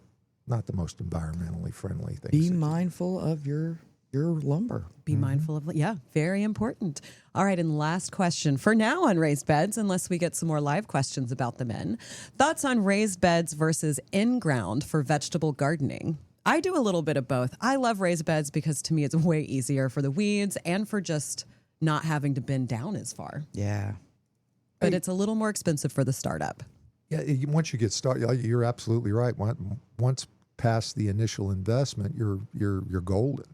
the most environmentally friendly things. Be that you- mindful of your lumber. Be mindful of, very important. All right, and last question for now on raised beds, unless we get some more live questions about them in. Thoughts on raised beds versus in-ground for vegetable gardening? I do a little bit of both. I love raised beds because to me it's way easier for the weeds and for just not having to bend down as far. Yeah. But it's a little more expensive for the startup. Yeah, once you get started, you're absolutely right. Once past the initial investment, you're golden.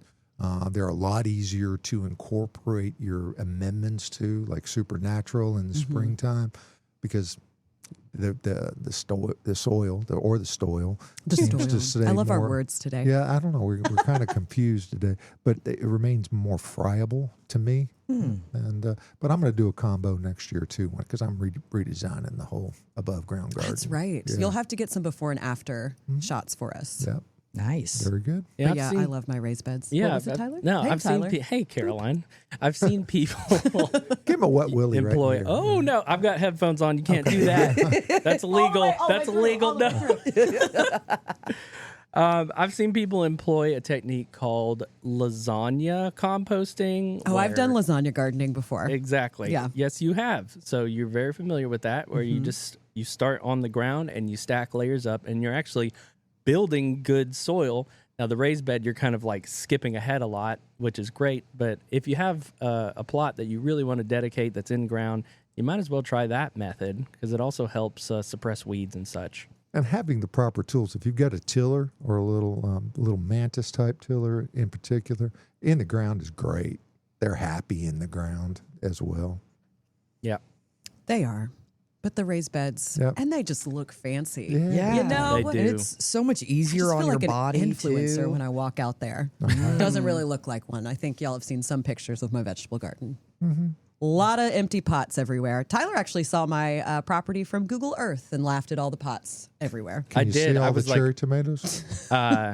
They're a lot easier to incorporate your amendments to, like Supernatural in the springtime, because the soil seems to stay I love our more- words today. Yeah, I don't know. We're kind of confused today, but it remains more friable to me. And but I'm going to do a combo next year too, because I'm redesigning the whole above ground garden. That's right. Yeah. You'll have to get some before and after shots for us. Yeah, Nice. very good. But I've yeah, seen- I love my raised beds. Yeah, What was it, Tyler? No, Hey, I've Tyler. seen. Hey, Caroline, I've seen people Give him a wet willy. employ. Right Oh no, I've got headphones on. You can't do that. That's illegal. That's illegal. No. I've seen people employ a technique called lasagna composting. Oh, I've done where- lasagna gardening before. Exactly. Yeah. Yes, you have. So you're very familiar with that, where you start on the ground and you stack layers up, and you're actually building good soil. Now, the raised bed, you're kind of like skipping ahead a lot, which is great. But if you have a plot that you really want to dedicate that's in ground, you might as well try that method, because it also helps suppress weeds and such. And having the proper tools. If you've got a tiller or a little mantis type tiller in particular, in the ground is great. They're happy in the ground as well. Yeah. They are. But the raised beds, Yep. and they just look fancy. Yeah. You know, They do. And it's so much I easier just on feel your like body an influencer too. when I walk out there. Doesn't really look like one. I think y'all have seen some pictures of my vegetable garden. A lot of empty pots everywhere. Tyler actually saw my property from Google Earth and laughed at all the pots everywhere. Can I you did. see all I the was like- cherry tomatoes?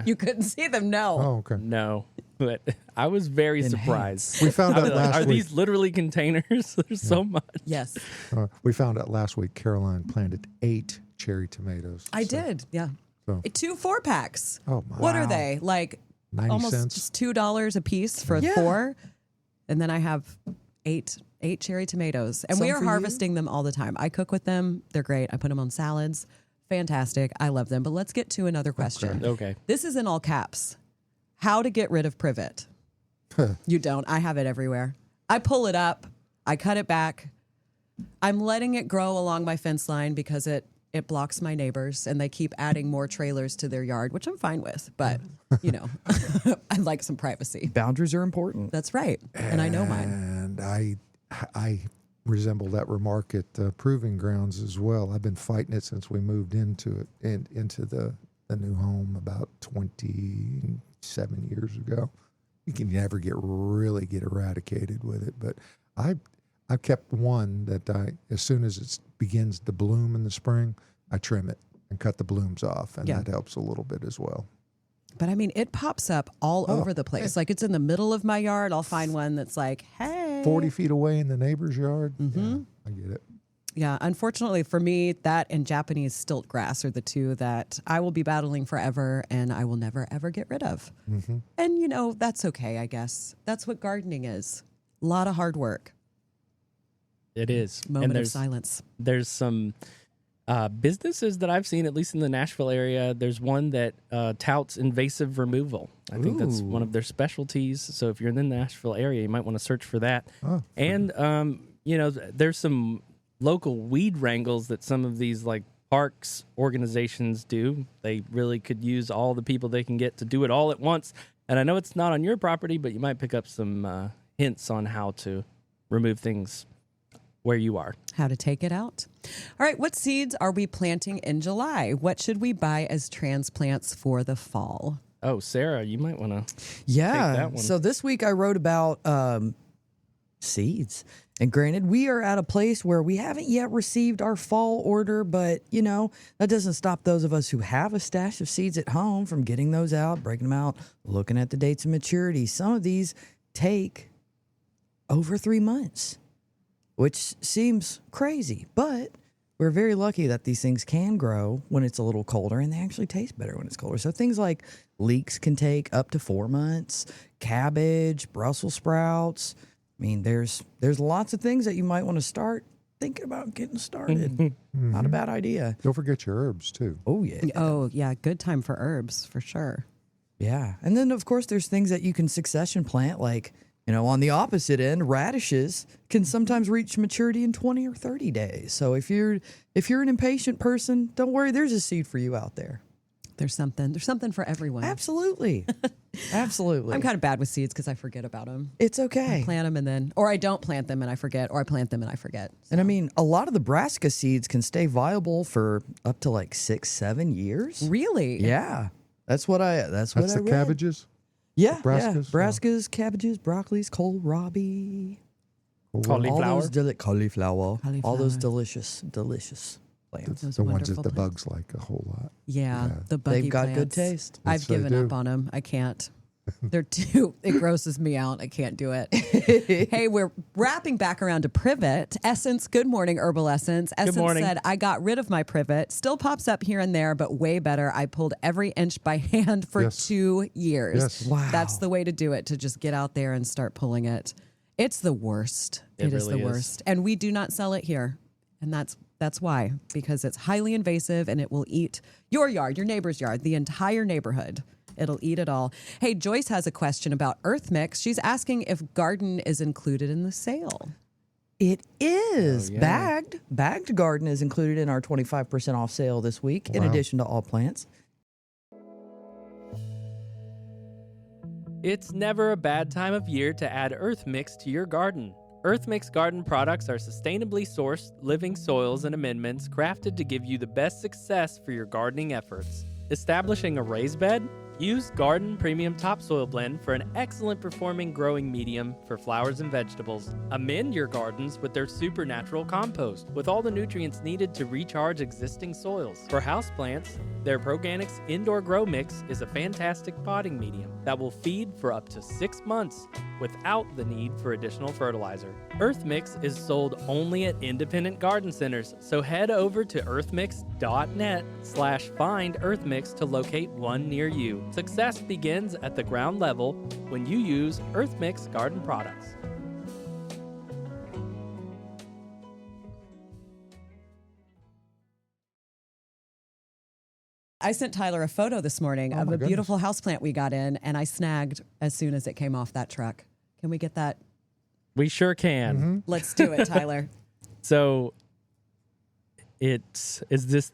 You couldn't see them, no. Oh, okay. No, but I was very surprised. We found I out was like, last are week. these literally containers? There's so much. Yes, We found out last week Caroline planted 8 cherry tomatoes. I So, did. Yeah. So- 2 4-packs. Oh, my. What are Wow. they? Like 90 almost cents. just $2 a piece for Yeah. 4. And then I have 8 8 cherry tomatoes. And Some we are for you? harvesting them all the time. I cook with them. They're great. I put them on salads. Fantastic. I love them. But let's get to another question. Okay. This is in all caps. How to get rid of privet. You don't. I have it everywhere. I pull it up. I cut it back. I'm letting it grow along my fence line because it blocks my neighbors and they keep adding more trailers to their yard, which I'm fine with. But, you know, I like some privacy. Boundaries are important. That's right. And I know mine. And I resemble that remark at Proving Grounds as well. I've been fighting it since we moved into it and into the new home about 27 years ago. You can never really get eradicated with it, but I've kept one that as soon as it begins to bloom in the spring, I trim it and cut the blooms off, and that helps a little bit as well. But I mean, it pops up all over the place. Like it's in the middle of my yard. I'll find one that's like, hey. 40 feet away in the neighbor's yard. Mm-hmm. Yeah, I get it. Yeah, unfortunately for me, that and Japanese stilt grass are the two that I will be battling forever and I will never, ever get rid of. Mm-hmm. And, you know, that's okay, I guess. That's what gardening is. A lot of hard work. It is. Moment of silence. There's some businesses that I've seen, at least in the Nashville area. There's one that touts invasive removal. I think that's one of their specialties. So if you're in the Nashville area, you might want to search for that. Oh, and, you know, there's some local weed wrangles that some of these like parks organizations do. They really could use all the people they can get to do it all at once. And I know it's not on your property, but you might pick up some hints on how to remove things where you are. How to take it out. All right, what seeds are we planting in July? What should we buy as transplants for the fall? Oh, Sarah, you might want to Yeah. take that one. So this week I wrote about seeds. And granted, we are at a place where we haven't yet received our fall order, but, you know, that doesn't stop those of us who have a stash of seeds at home from getting those out, breaking them out, looking at the dates of maturity. Some of these take over 3 months, which seems crazy, but we're very lucky that these things can grow when it's a little colder, and they actually taste better when it's colder. So things like leeks can take up to 4 months, cabbage, Brussels sprouts. I mean, there's lots of things that you might want to start thinking about getting started. Not a bad idea. Don't forget your herbs, too. Oh, yeah. Oh, yeah, good time for herbs, for sure. Yeah. And then, of course, there's things that you can succession plant, like, you know, on the opposite end, radishes can sometimes reach maturity in 20 or 30 days. So if you're an impatient person, don't worry, there's a seed for you out there. There's something for everyone. Absolutely. Absolutely. I'm kind of bad with seeds because I forget about them. It's okay. I plant them or I don't plant them and I forget, or I plant them and I forget. So. And I mean, a lot of the brassica seeds can stay viable for up to like 6-7 years. Really? Yeah. That's what I That's I the read. cabbages? Yeah. Brassicas? Brassicas, cabbages, broccolis, kohlrabi. Cauliflower. All those cauliflower. All those Cauliflower. delicious plants. Those The ones that wonderful the plants. bugs like a whole lot. Yeah, the buggy They've got good plants. taste. I've Yes, they given do. up on them. I can't. They're too, it grosses me out. I can't do it. Hey, we're wrapping back around to privet. Essence, good morning, Herbal Essence. Essence morning. said, I got rid of my privet. Still pops up here and there, but way better. I pulled every inch by hand for Yes. 2 years. Yes. Wow. That's the way to do it, to just get out there and start pulling it. It's the worst. It It is really the is. worst. And we do not sell it here. And that's why, because it's highly invasive and it will eat your yard, your neighbor's yard, the entire neighborhood. It'll eat it all. Hey, Joyce has a question about Earth Mix. She's asking if garden is included in the sale. It is Oh, yeah. bagged. Bagged garden is included in our 25% off sale this week, in Wow. addition to all plants. It's never a bad time of year to add Earth Mix to your garden. Earth Mix garden products are sustainably sourced, living soils and amendments crafted to give you the best success for your gardening efforts. Establishing a raised bed? Use Garden Premium Topsoil Blend for an excellent performing growing medium for flowers and vegetables. Amend your gardens with their supernatural compost, with all the nutrients needed to recharge existing soils. For houseplants, their Proganics Indoor Grow Mix is a fantastic potting medium that will feed for up to 6 months without the need for additional fertilizer. Earth Mix is sold only at independent garden centers, so head over to earthmix.net/find Earthmix to locate one near you. Success begins at the ground level when you use Earthmix garden products. I sent Tyler a photo this morning of my a beautiful houseplant we got in, and I snagged as soon as it came off that truck. Can we get that? We sure can. Let's do it, Tyler. So is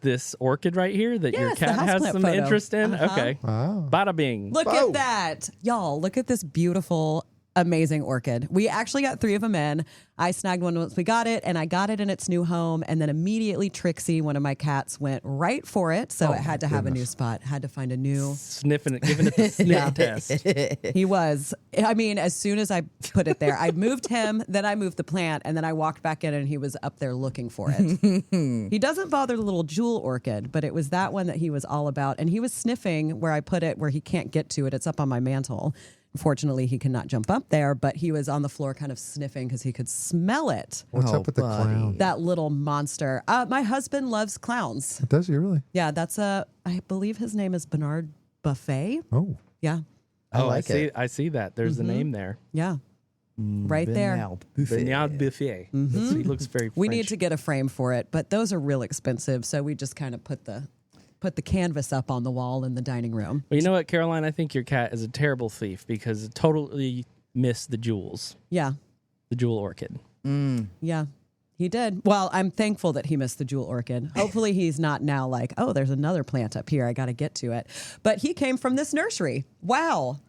this orchid right here that your Yes, the cat has houseplant some photo. interest in? Uh-huh. Okay. Wow. Bada bing. Look Whoa. at that. Y'all, look at this beautiful, amazing orchid. We actually got 3 of them in. I snagged one once we got it, and I got it in its new home. And then immediately Trixie, one of my cats, went right for it. So it had to have a new spot, had to find a new. Sniffing it, giving it the sniff test. He was. I mean, as soon as I put it there, I moved him, then I moved the plant, and then I walked back in and he was up there looking for it. He doesn't bother the little jewel orchid, but it was that one that he was all about. And he was sniffing where I put it, where he can't get to it. It's up on my mantle. Fortunately, he cannot jump up there, but he was on the floor kind of sniffing because he could smell it. What's Oh, up with the buddy. clown? That little monster. My husband loves clowns. Does he really? Yeah, I believe his name is Bernard Buffet. Oh, Yeah, Oh, like I see. it. I see that. There's a name there. yeah. Right there. Bernard Buffet. Bernard Buffet. He looks very We French. need to get a frame for it, but those are real expensive. So we just kind of put the canvas up on the wall in the dining room. Well, you know what, Caroline? I think your cat is a terrible thief because it totally missed the jewels, Yeah, the jewel orchid. yeah. He did. Well, I'm thankful that he missed the jewel orchid. Hopefully he's not now like, oh, there's another plant up here. I got to get to it. But he came from this nursery. Wow.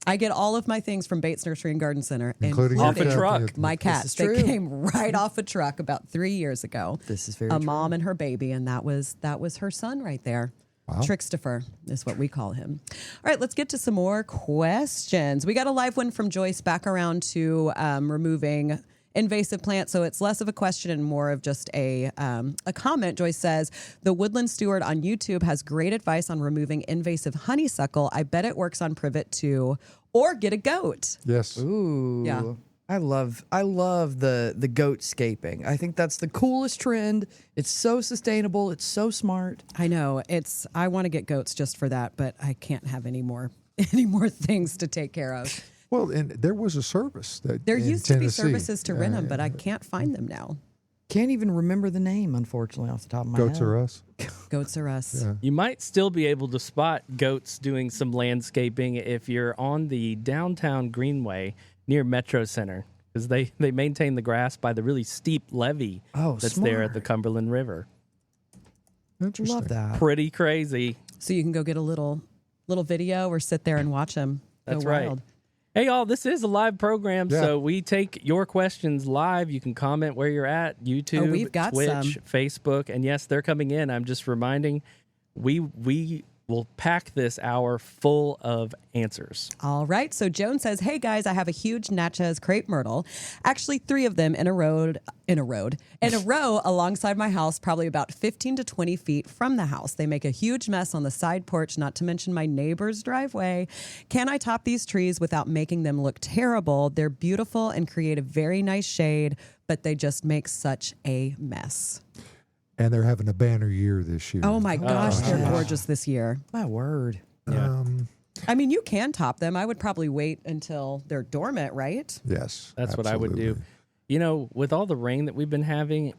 I get all of my things from Bates Nursery and Garden Center, including Off a your cat. truck. my is cats. true. They came right off a truck about 3 years ago. This is very a true. mom and her baby, and that was her son right there. Wow. Trickstifer is what we call him. All right, let's get to some more questions. We got a live one from Joyce back around to removing invasive plants. So it's less of a question and more of just a comment. Joyce says, the Woodland Steward on YouTube has great advice on removing invasive honeysuckle. I bet it works on privet too. Or get a goat. Yes. Ooh. Yeah. I love the goat scaping. I think that's the coolest trend. It's so sustainable. It's so smart. I know I want to get goats just for that, but I can't have any more things to take care of. Well, and there was a service that There in used to be Tennessee. services to rent them, but I can't find them now. Can't even remember the name, unfortunately, off the top of my Goats head. are us. Goats are us. Yeah. You might still be able to spot goats doing some landscaping if you're on the downtown Greenway near Metro Center, because they maintain the grass by the really steep levee that's there at the smart. Cumberland River. Interesting. Love that. Pretty crazy. So you can go get a little video or sit there and watch them. That's go right. wild. Hey, y'all, this is a live program, Yeah. so we take your questions live. You can comment where you're at, YouTube, we've got Twitch, some. Facebook, and yes, they're coming in. I'm just reminding, we will pack this hour full of answers. All right. So Joan says, hey guys, I have a huge Natchez crepe myrtle. Actually, 3 of them in a row alongside my house, probably about 15 to 20 feet from the house. They make a huge mess on the side porch, not to mention my neighbor's driveway. Can I top these trees without making them look terrible? They're beautiful and create a very nice shade, but they just make such a mess. And they're having a banner year this year. Oh my gosh, they're gosh. gorgeous this year. My word. I mean, you can top them. I would probably wait until they're dormant, right? Yes. That's what I would do. absolutely. You know, with all the rain that we've been having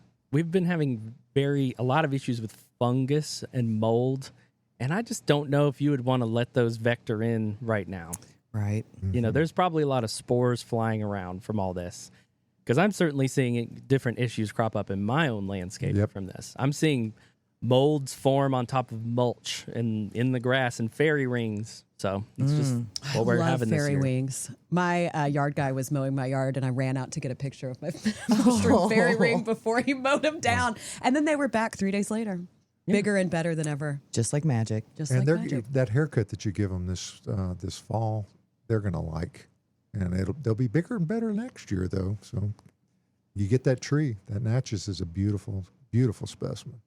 a lot of issues with fungus and mold. And I just don't know if you would want to let those vector in right now. Right. You know, there's probably a lot of spores flying around from all this. Because I'm certainly seeing different issues crop up in my own landscape Yep. from this. I'm seeing molds form on top of mulch and in the grass and fairy rings. So it's just what we're Love having this fairy year. wings. My yard guy was mowing my yard, and I ran out to get a picture of my mushroom fairy ring before he mowed them down. And then they were back 3 days later, bigger and better than ever. Just like magic. Just And like magic. that haircut that you give them this fall, they're going to like. And they'll be bigger and better next year, though. So you get that tree. That Natchez is a beautiful, beautiful specimen.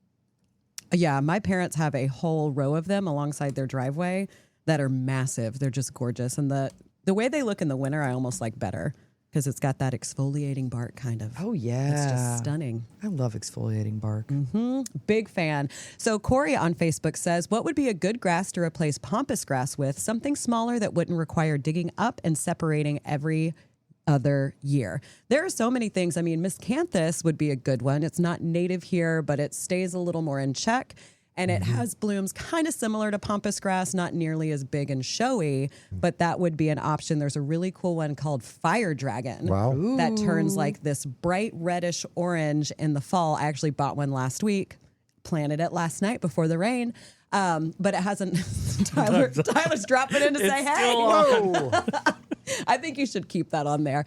Yeah, my parents have a whole row of them alongside their driveway that are massive. They're just gorgeous. And the way they look in the winter, I almost like better because it's got that exfoliating bark kind of. Oh, yeah. It's just stunning. I love exfoliating bark. Big fan. So Corey on Facebook says, what would be a good grass to replace pampas grass with? Something smaller that wouldn't require digging up and separating every other year. There are so many things. I mean, miscanthus would be a good one. It's not native here, but it stays a little more in check. And it has blooms kind of similar to pampas grass, not nearly as big and showy, but that would be an option. There's a really cool one called fire dragon Wow. that turns like this bright reddish orange in the fall. I actually bought one last week, planted it last night before the rain. But it hasn't. Tyler's dropping in to say, "Hey, Whoa. I think you should keep that on there."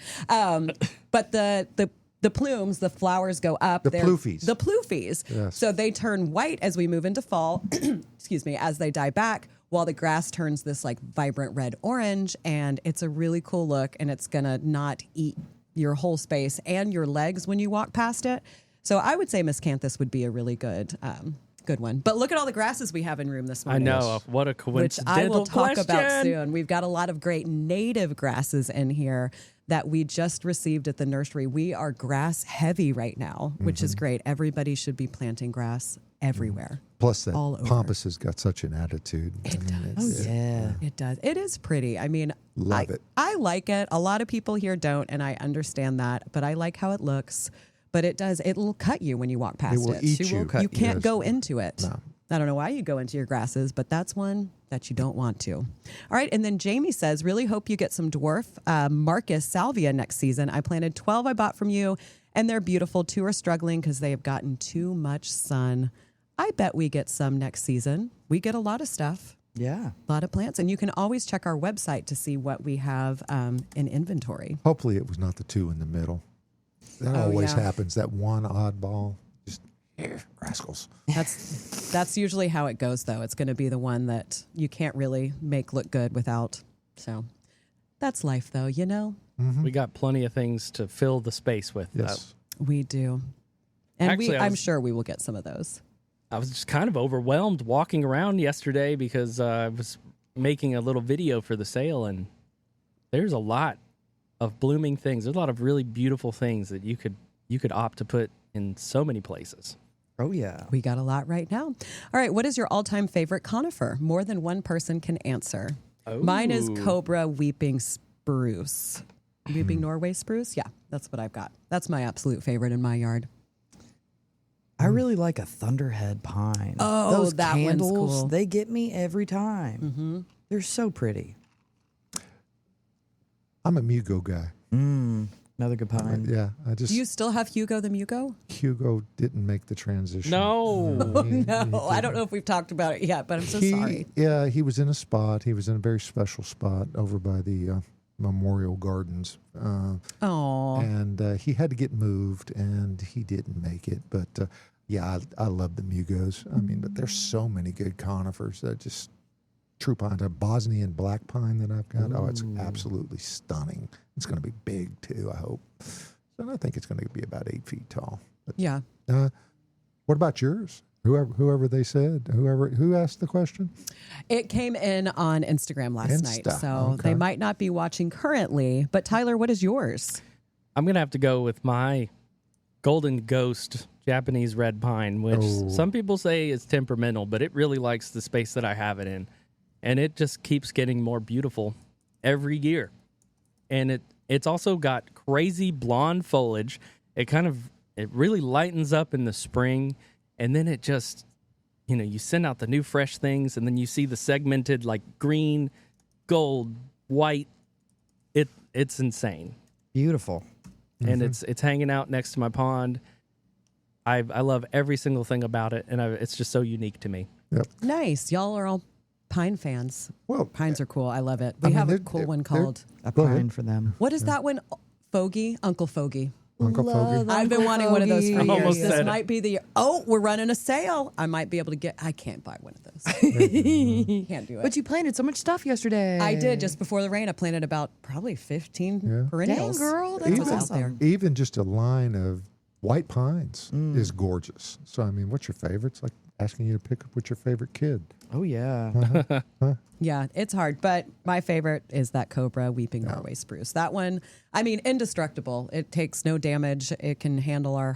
But the plumes, the flowers go up. The They're- ploofies. The ploofies. Yes. So they turn white as we move into fall. Excuse me, as they die back, while the grass turns this like vibrant red orange, and it's a really cool look. And it's gonna not eat your whole space and your legs when you walk past it. So I would say miscanthus would be a really good one. But look at all the grasses we have in room this I morning. know. What a Which coincidental I will talk about question. soon. We've got a lot of great native grasses in here that we just received at the nursery. We are grass heavy right now, which is great. Everybody should be planting grass everywhere. Plus that All over. pampas has got such an attitude. It does. it's- Yeah. It does. It is pretty. I mean, Love it. I like it. A lot of people here don't, and I understand that, but I like how it looks. But it does. It'll cut you when you walk past will it. eat She will you. cut You can't Yes. go into it. No. I don't know why you go into your grasses, but that's one that you don't want to. All right. And then Jamie says, really hope you get some dwarf Marcus salvia next season. I planted 12 I bought from you, and they're beautiful. 2 are struggling because they have gotten too much sun. I bet we get some next season. We get a lot of stuff, Yeah. a lot of plants, and you can always check our website to see what we have in inventory. Hopefully, it was not the 2 in the middle. That always yeah. happens. That one oddball, just rascals. That's usually how it goes, though. It's going to be the one that you can't really make look good without. So that's life, though, you know? We got plenty of things to fill the space with. Yes. We do. And Actually, I'm I was- sure we will get some of those. I was just kind of overwhelmed walking around yesterday because I was making a little video for the sale, and there's a lot of blooming things. There's a lot of really beautiful things that you could opt to put in so many places. Oh, yeah. We got a lot right now. All right. What is your all-time favorite conifer? More than one person can answer. Mine is Ooh. Cobra Weeping Spruce. Weeping Norway Spruce? Yeah, that's what I've got. That's my absolute favorite in my yard. I really like a thunderhead pine. Oh, those that one's candles, cool. they get me every time. Mm-hmm. They're so pretty. I'm a Mugo guy. Another good pine. Yeah, I just Do you still have Hugo the Mugo? Hugo didn't make the transition. No. No, I don't know if we've talked about it yet, but I'm so sorry. Yeah, he was in a spot. He was in a very special spot over by the Memorial Gardens. Oh, And he had to get moved, and he didn't make it. But yeah, I love the Mugos. I mean, but there's so many good conifers that just true pine. A Bosnian black pine that I've got. Oh, it's absolutely stunning. It's going to be big too, I hope. So I think it's going to be about 8 feet tall. But, yeah. what about yours? Whoever they said, who asked the question? It came in on Instagram last night, Insta, so okay. they might not be watching currently. But Tyler, what is yours? I'm going to have to go with my Golden Ghost Japanese red pine, which some people say is temperamental, but it really likes the space that I have it in. And it just keeps getting more beautiful every year. And it's also got crazy blonde foliage. It really lightens up in the spring, and then it just, you send out the new fresh things, and then you see the segmented like green, gold, white. It's insane. Beautiful. And it's hanging out next to my pond. I love every single thing about it, and it's just so unique to me. Yep. Nice. Y'all are all pine fans. Well, Pines are cool. I love it. We mean, have a they're- cool one they're- called, A Go ahead. pine for them. what is that one? Fogey? Uncle Fogey. Uncle Fogey. I've been wanting one of those for Fogey. years. Almost This said it. might be we're running a sale. I might be able to I can't buy one of those. Can't do it. But you planted so much stuff yesterday. I did just before the rain. I planted about probably 15 perennials. Dang, girl, that's what's out awesome. there. Even just a line of white pines is gorgeous. So, I mean, what's your favorite? It's like asking you to pick up what's your favorite kid. Oh, yeah. Yeah, it's hard, but my favorite is that Cobra Weeping Norway Spruce. That one, I mean, indestructible. It takes no damage. It can handle our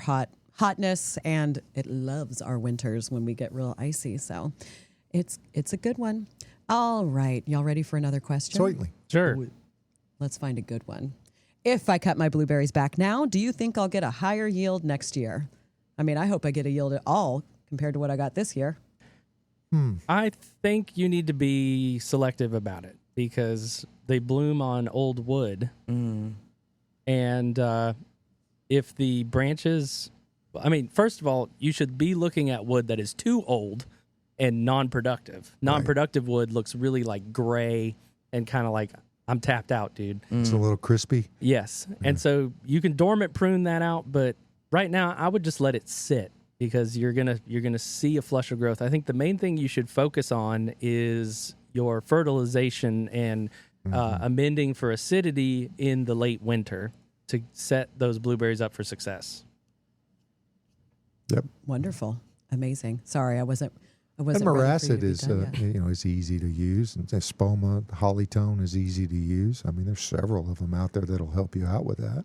hotness, and it loves our winters when we get real icy. So it's a good one. All right, y'all ready for another question? Certainly. Sure. Let's find a good one. If I cut my blueberries back now, do you think I'll get a higher yield next year? I mean, I hope I get a yield at all compared to what I got this year. I think you need to be selective about it because they bloom on old wood. And if the branches, I mean, first of all, you should be looking at wood that is too old and non-productive. Non-productive wood looks really like gray and kind of like, I'm tapped out, dude. It's a little crispy. Yes. And so you can dormant prune that out, but right now I would just let it sit because you're gonna see a flush of growth. I think the main thing you should focus on is your fertilization and amending for acidity in the late winter to set those blueberries up for success. Yep. Wonderful. Amazing. Sorry, I wasn't And ready for you maracid to be is, done yet. is easy to use. And spoma, hollytone is easy to use. I mean, there's several of them out there that'll help you out with that.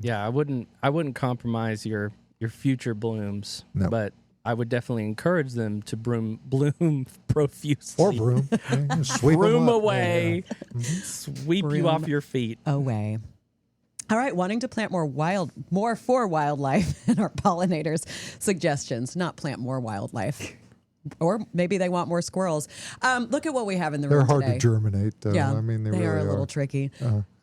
Yeah, I wouldn't compromise your future blooms, No. but I would definitely encourage them to bloom profusely. Or broom. Yeah, sweep 'em Broom up. away, sweep you Broom off your feet. Away. All right, wanting to plant more for wildlife and our pollinators suggestions, not plant more wildlife. Or maybe they want more squirrels. Look at what we have in the They're room hard today. to germinate, though. Yeah, I mean, they they really are a little tricky.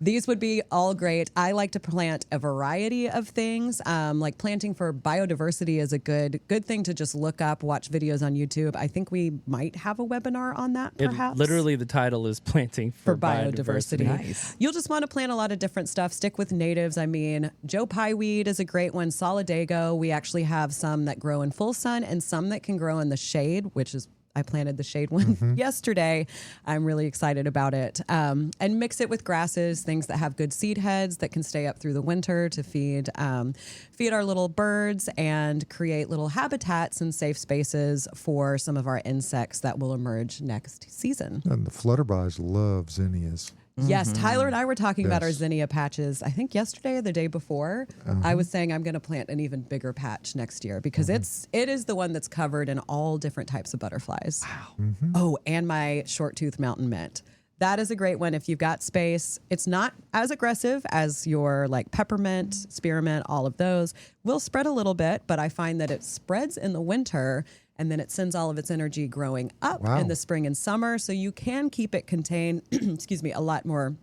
These would be all great. I like to plant a variety of things. Like planting for biodiversity is a good thing to just look up, watch videos on YouTube. I think we might have a webinar on that, perhaps. Literally, the title is Planting for Biodiversity. Nice. You'll just want to plant a lot of different stuff. Stick with natives. I mean, Joe Pye weed is a great one. Solidago. We actually have some that grow in full sun and some that can grow in the shade, which is I planted the shade one yesterday. I'm really excited about it. And mix it with grasses, things that have good seed heads that can stay up through the winter to feed our little birds and create little habitats and safe spaces for some of our insects that will emerge next season. And the flutterbys love zinnias. Yes, Tyler and I were talking about our Yes. zinnia patches, I think yesterday or the day before. I was saying I'm going to plant an even bigger patch next year because it is the one that's covered in all different types of butterflies. Wow. Oh, and my short-tooth mountain mint. That is a great one if you've got space. It's not as aggressive as your like peppermint, spearmint, all of those. Will spread a little bit, but I find that it spreads in the winter and then it sends all of its energy growing up in the spring and summer. So you can keep it contained, a lot more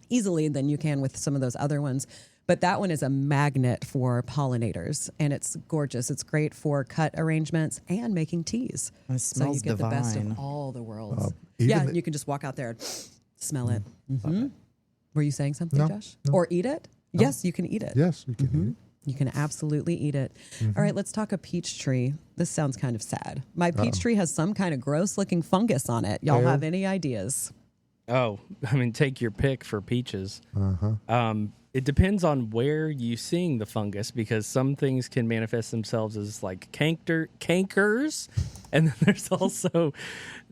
easily than you can with some of those other ones. But that one is a magnet for pollinators, and it's gorgeous. It's great for cut arrangements and making teas. It So smells you get the best divine. of all the worlds. Even And you can just walk out there and smell it. Were you saying something, No, Josh? no. Or eat it? Yes, you can eat it. Yes, you can eat it. You can absolutely eat it. All right, let's talk a peach tree. This sounds kind of sad. My peach tree has some kind of gross looking fungus on it. Y'all Kale? have any ideas? Oh, I mean, take your pick for peaches. It depends on where you're seeing the fungus because some things can manifest themselves as like cankers, and then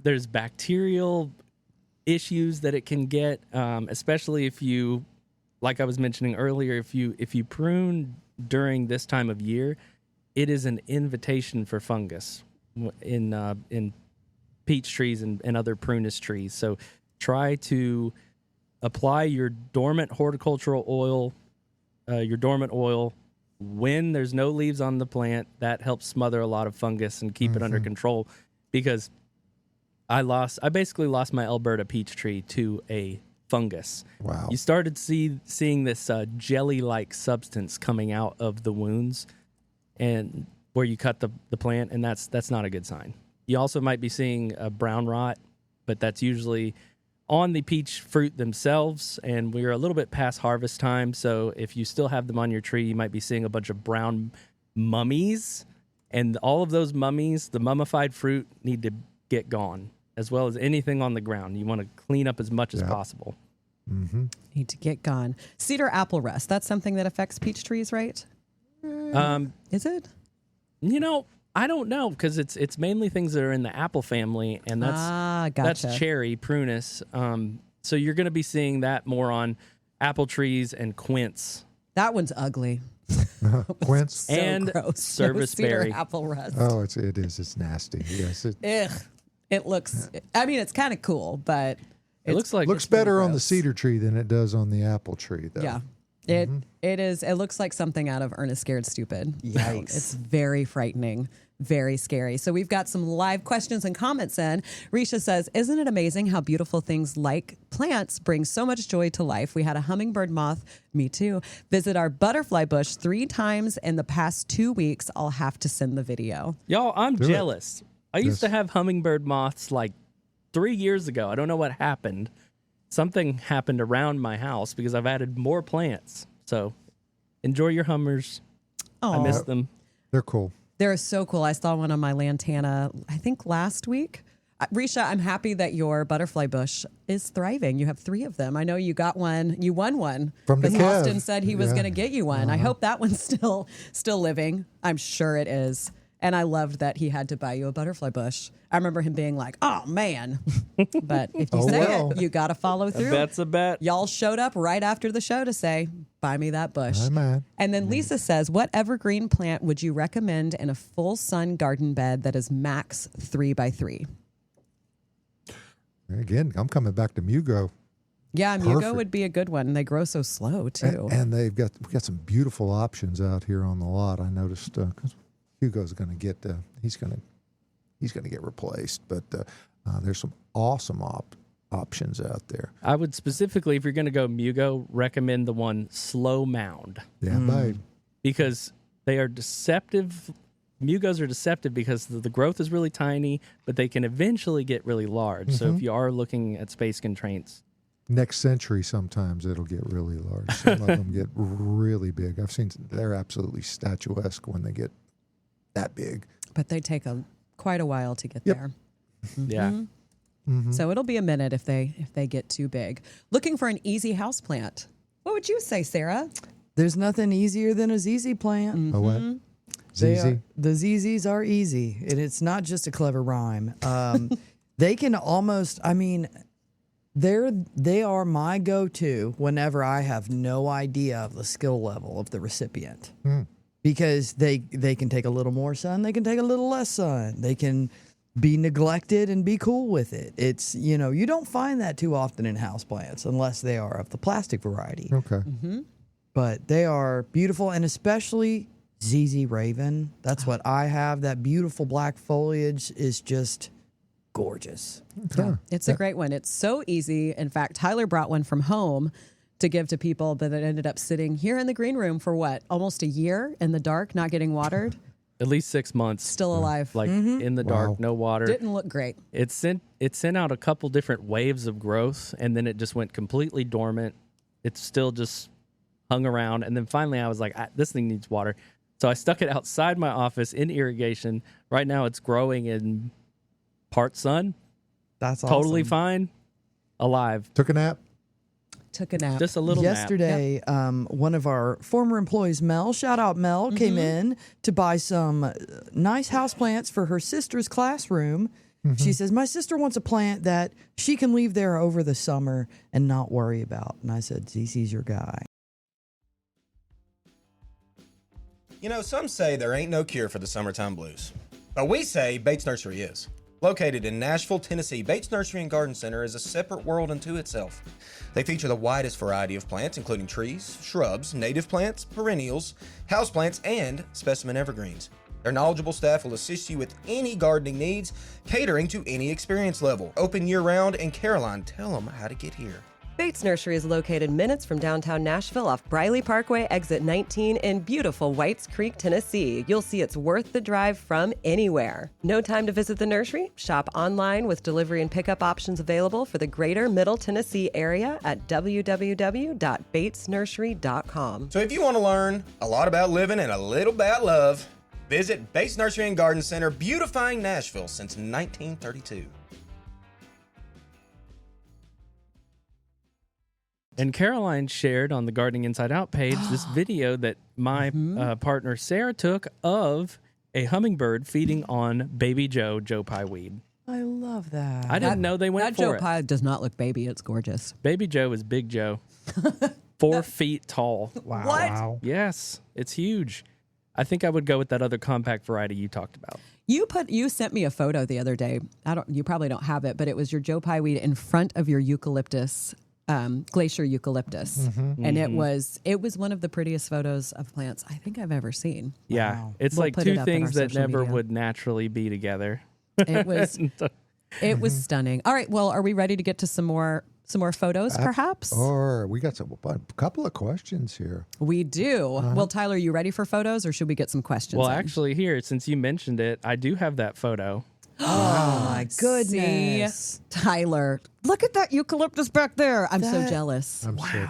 there's bacterial issues that it can get, especially if you, like I was mentioning earlier, if you prune during this time of year, it is an invitation for fungus in peach trees and other prunus trees. So try to apply your dormant horticultural oil, when there's no leaves on the plant. That helps smother a lot of fungus and keep it under control. Because I basically lost my Alberta peach tree to a fungus. Wow. You started seeing this jelly-like substance coming out of the wounds, and where you cut the plant, and that's not a good sign. You also might be seeing a brown rot, but that's usually on the peach fruit themselves, and we're a little bit past harvest time, so if you still have them on your tree, you might be seeing a bunch of brown mummies, and all of those mummies, the mummified fruit, need to get gone, as well as anything on the ground. You want to clean up as much as possible. Need to get gone. Cedar apple rust. That's something that affects peach trees, right? Is it? I don't know, because it's mainly things that are in the apple family, and gotcha. that's cherry, prunus. So you're going to be seeing that more on apple trees and quince. That one's ugly. Quince. So And gross. serviceberry. Cedar apple rust. Oh, it is. It's nasty. Yes, it Ugh. It looks. I mean, it's kind of cool, but It looks like looks pretty better on the gross. cedar tree than it does on the apple tree, though. yeah. It is. It looks like something out of Ernest Scared Stupid. Yikes. It's very frightening. very scary. So we've got some live questions and comments in. Risha says, isn't it amazing how beautiful things like plants bring so much joy to life? We had a hummingbird moth, me too, visit our butterfly bush 3 times in the past 2 weeks. I'll have to send the video. Y'all, I'm Do it. jealous. I used to have hummingbird moths like 3 years ago. I don't know what happened. Something happened around my house because I've added more plants. So enjoy your hummers. I miss them. They're cool. They're so cool. I saw one on my lantana, I think last week. Risha, I'm happy that your butterfly bush is thriving. You have 3 of them. I know you got one. You won one. From the because Kev. Austin said he was Yeah. going to get you one. I hope that one's still living. I'm sure it is. And I loved that he had to buy you a butterfly bush. I remember him being like, oh, man. But if you Oh, say well. it, you got to follow through. That's a bet. Y'all showed up right after the show to say, buy me that bush. Hi, man. And then Lisa says, what evergreen plant would you recommend in a full sun garden bed that is max 3x3? Again, I'm coming back to Mugo. Yeah, Mugo Perfect. would be a good one. They grow so slow too. And we've got some beautiful options out here on the lot. I noticed because Hugo's going to get he's going to get replaced, but there's some awesome options out there. I would specifically, if you're going to go Mugo, recommend the one Slow Mound Yeah, babe. because they are deceptive. Mugos are deceptive because the growth is really tiny, but they can eventually get really large. So if you are looking at space constraints, Next century, sometimes it'll get really large. Some of them get really big. I've seen they're absolutely statuesque when they get that big. But they take quite a while to get Yep. there. yeah. So it'll be a minute if they get too big. Looking for an easy house plant. What would you say, Sarah? There's nothing easier than a ZZ plant. Oh, what? They ZZ? are- the ZZs are easy, and it's not just a clever rhyme. They can almost, I mean, they are my go-to whenever I have no idea of the skill level of the recipient. Because they can take a little more sun, they can take a little less sun, they can be neglected and be cool with it. It's, you don't find that too often in houseplants unless they are of the plastic variety. Okay. But they are beautiful, and especially ZZ Raven. That's what I have. That beautiful black foliage is just gorgeous. Okay. It's a great one. It's so easy. In fact, Tyler brought one from home to give to people, but it ended up sitting here in the green room for almost a year in the dark, not getting watered. At least 6 months. Still alive. Like in the dark, Wow. no water. Didn't look great. It sent out a couple different waves of growth, and then it just went completely dormant. It's still just hung around, and then finally I was like, this thing needs water. So I stuck it outside my office in irrigation. Right now it's growing in part sun, That's awesome. totally fine, alive. Took a nap? Took a nap. Just a little nap. Yesterday, one of our former employees, Mel, shout out Mel, came in to buy some nice houseplants for her sister's classroom. She says, my sister wants a plant that she can leave there over the summer and not worry about. And I said, ZZ's your guy. You know, some say there ain't no cure for the summertime blues. But we say Bates Nursery is. Located in Nashville, Tennessee, Bates Nursery and Garden Center is a separate world unto itself. They feature the widest variety of plants, including trees, shrubs, native plants, perennials, houseplants, and specimen evergreens. Their knowledgeable staff will assist you with any gardening needs, catering to any experience level. Open year-round, and Caroline, tell them how to get here. Bates Nursery is located minutes from downtown Nashville off Briley Parkway, exit 19 in beautiful Whites Creek, Tennessee. You'll see it's worth the drive from anywhere. No time to visit the nursery? Shop online with delivery and pickup options available for the greater Middle Tennessee area at www.batesnursery.com. So if you want to learn a lot about living and a little about love, visit Bates Nursery and Garden Center, beautifying Nashville since 1932. And Caroline shared on the Gardening Inside Out page this video that my partner Sarah took of a hummingbird feeding on baby Joe Pie weed. I love that. I didn't know they went That Joe for it. Pie does not look baby. It's gorgeous. Baby Joe is Big Joe. 4 feet tall. What? Wow. Yes, it's huge. I think I would go with that other compact variety you talked about. You sent me a photo the other day. You probably don't have it, but it was your Joe Pie weed in front of your eucalyptus glacier eucalyptus, and it was one of the prettiest photos of plants I think I've ever seen. Yeah, Wow. it's We'll like put it two up in things our that social never media. would naturally be together. It was it was stunning. All right, well, are we ready to get to some more photos, perhaps? Or we got a couple of questions here. We do. Well, Tyler, you ready for photos, or should we get some questions? Well, in? actually, here, since you mentioned it, I do have that photo. Oh my See, goodness. Tyler, look at that eucalyptus back there. I'm so That- jealous. I'm sick.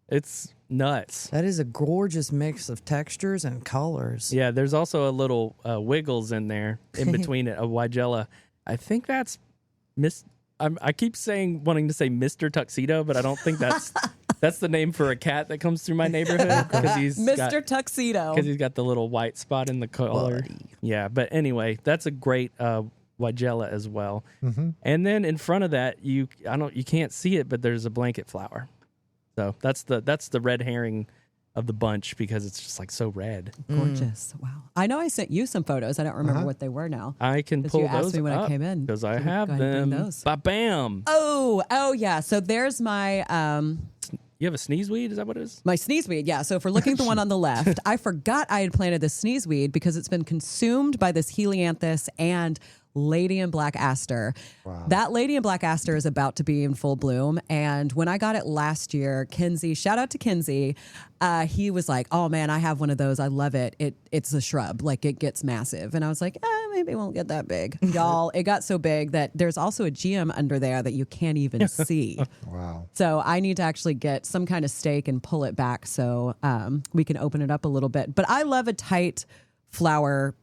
It's nuts. That is a gorgeous mix of textures and colors. Yeah, there's also a little wiggles in there in between it, a Weigela. I think that's I keep wanting to say Mr. Tuxedo, but I don't think that's the name for a cat that comes through my neighborhood because Mr. Tuxedo. because he's got the little white spot in the collar. Buddy. Yeah, but anyway, that's a great Weigela as well. And then in front of that, you can't see it, but there's a blanket flower. So that's the red herring of the bunch because it's just like so red. Gorgeous. Wow. I know I sent you some photos. I don't remember what they were now. I can 'Cause pull you asked those me when I up came in. because I So have go ahead and bring them. those. Bam! Oh yeah. So there's my You have a sneeze weed? Is that what it is? my sneezeweed. Yeah. So if we're looking at the one on the left, I forgot I had planted this sneezeweed because it's been consumed by this helianthus and lady in black aster. Wow. That lady in black aster is about to be in full bloom. And when I got it last year, Kinsey, shout out to Kinsey, he was like, "Oh man, I have one of those. I love it. It's a shrub. Like it gets massive." And I was like, maybe it won't get that big. Y'all, it got so big that there's also a GM under there that you can't even see. Wow. So I need to actually get some kind of stake and pull it back so we can open it up a little bit. But I love a tight flower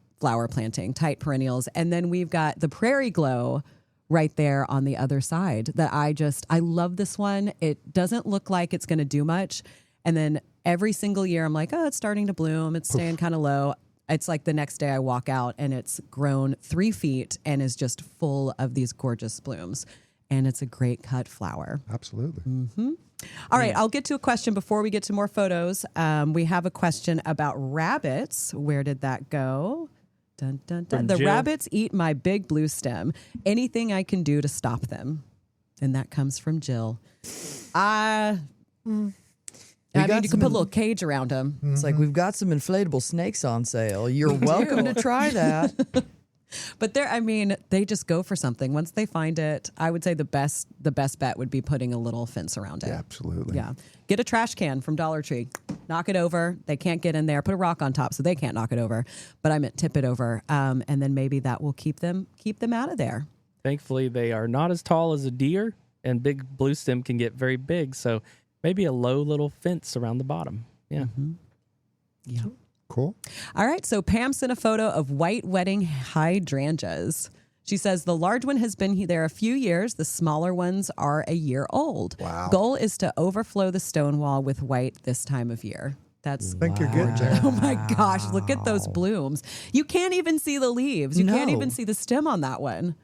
planting, tight perennials. And then we've got the Prairie Glow right there on the other side that I love this one. It doesn't look like it's going to do much. And then every single year I'm like, oh, it's starting to bloom. It's staying kind of low. It's like the next day I walk out and it's grown 3 feet and is just full of these gorgeous blooms. And it's a great cut flower. Absolutely. All right, I'll get to a question before we get to more photos. We have a question about rabbits. Where did that go? Dun, dun, dun. From The Jill. rabbits eat my big blue stem. Anything I can do to stop them? And that comes from Jill. I mean, got you some can put a little cage around them. It's like we've got some inflatable snakes on sale. You're welcome to try that. But they just go for something. Once they find it, I would say the best bet would be putting a little fence around it. Yeah, absolutely. Yeah. Get a trash can from Dollar Tree. Knock it over. They can't get in there. Put a rock on top so they can't knock it over. But I meant tip it over. And then maybe that will keep them out of there. Thankfully, they are not as tall as a deer, and big blue stem can get very big. So maybe a low little fence around the bottom. Yeah. Yeah. Cool. All right. So Pam sent a photo of white wedding hydrangeas. She says the large one has been there a few years. The smaller ones are a year old. Wow. Goal is to overflow the stone wall with white this time of year. That's I think you're getting there. Oh my gosh, look at those blooms. You can't even see the leaves. You can't No. even see the stem on that one.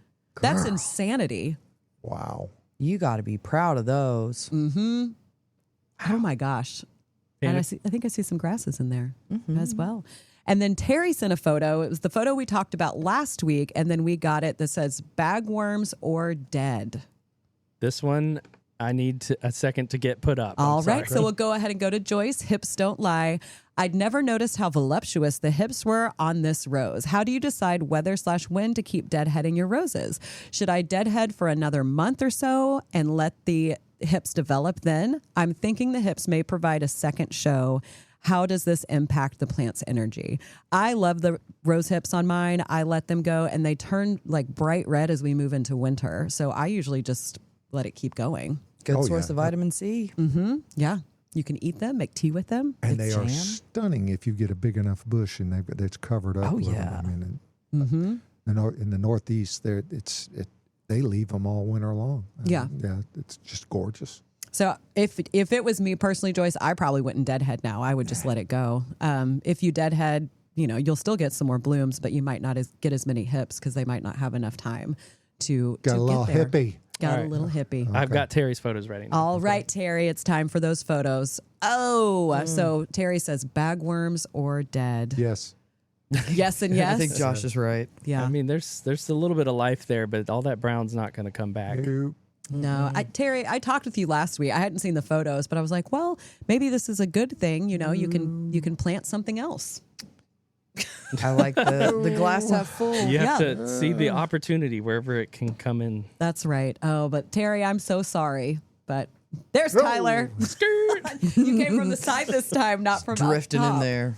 That's Girl. insanity. Wow. You got to be proud of those. Oh my gosh. And And I think I see some grasses in there as well. And then Terry sent a photo. It was the photo we talked about last week. And then we got it that says bagworms or dead. This one, I need a second to get put up. I'm All right. sorry. So we'll go ahead and go to Joyce. Hips don't lie. I'd never noticed how voluptuous the hips were on this rose. How do you decide whether/when to keep deadheading your roses? Should I deadhead for another month or so and let the hips develop then? I'm thinking the hips may provide a second show. How does this impact the plant's energy? I love the rose hips on mine. I let them go and they turn like bright red as we move into winter. So I usually just let it keep going. Good Oh, source yeah. of vitamin C. Yeah. You can eat them, make tea with them. And Good they are jam. stunning if you get a big enough bush and it's covered up. Oh, with yeah. them. I mean, in the Northeast, they leave them all winter long. Yeah. Yeah, it's just gorgeous. So if it was me personally, Joyce, I probably wouldn't deadhead now. I would just let it go. If you deadhead, you'll still get some more blooms, but you might not get as many hips because they might not have enough time to Got a little get there. hippie. Got All a right. little hippie. I've got Terry's photos ready. now. All right, Terry, it's time for those photos. Oh, so Terry says bagworms or dead. Yes. Yes and yes. I think Josh is right. Yeah. I mean, there's a little bit of life there, but all that brown's not going to come back. You- No, Terry, I talked with you last week. I hadn't seen the photos, but I was like, well, maybe this is a good thing. You know, you can plant something else. I like the glass half full. You have to see the opportunity wherever it can come in. That's right. Oh, but Terry, I'm so sorry, but there's Tyler. You came from the side this time, not from Drifting up top. in there.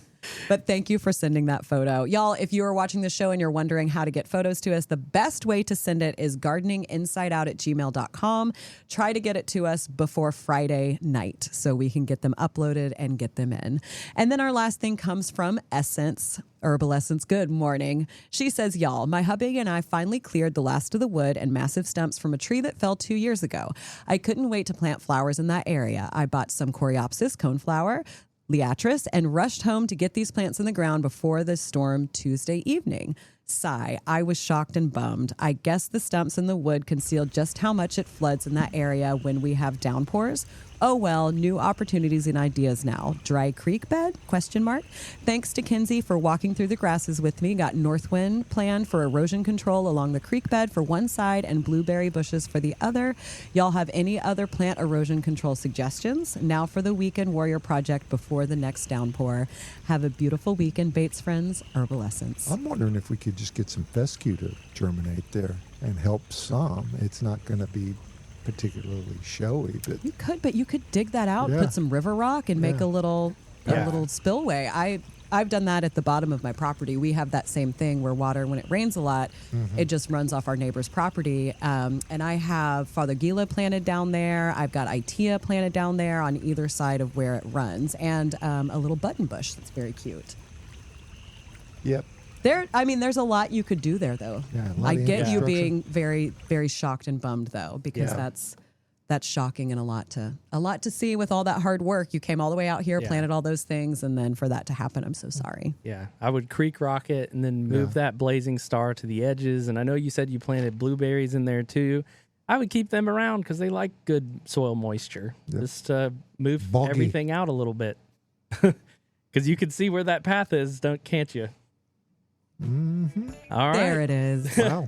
But thank you for sending that photo. Y'all, if you are watching the show and you're wondering how to get photos to us, the best way to send it is gardeninginsideout@gmail.com. Try to get it to us before Friday night so we can get them uploaded and get them in. And then our last thing comes from Essence. Herbal Essence, good morning. She says, y'all, my hubby and I finally cleared the last of the wood and massive stumps from a tree that fell 2 years ago. I couldn't wait to plant flowers in that area. I bought some Coreopsis coneflower, Liatris, and rushed home to get these plants in the ground before the storm Tuesday evening. Sigh, I was shocked and bummed. I guess the stumps in the wood conceal just how much it floods in that area when we have downpours. Oh well, new opportunities and ideas now. Dry creek bed? ? Thanks to Kinsey for walking through the grasses with me. Got Northwind plan for erosion control along the creek bed for one side and blueberry bushes for the other. Y'all have any other plant erosion control suggestions? Now for the Weekend Warrior project before the next downpour. Have a beautiful weekend, Bates friends. Herbal Essence. I'm wondering if we could just get some fescue to germinate there and help some. It's not going to be particularly showy, but You could dig that out, Yeah. put some river rock, and make a little spillway. I've done that at the bottom of my property. We have that same thing where water, when it rains a lot, it just runs off our neighbor's property. And I have Father Gila planted down there. I've got Itea planted down there on either side of where it runs, and a little button bush that's very cute. yep. There's a lot you could do there, though. Yeah, a lot I of get you infrastructure. being very, very shocked and bummed, though, because Yeah. that's shocking and a lot to see with all that hard work. You came all the way out here, Yeah. planted all those things, and then for that to happen, I'm so sorry. Yeah, I would creek rock it and then move that blazing star to the edges. And I know you said you planted blueberries in there too. I would keep them around because they like good soil moisture. Yep. Just move Boggy. everything out a little bit because you can see where that path is, can't you? Mm-hmm. All right, There it is. Wow.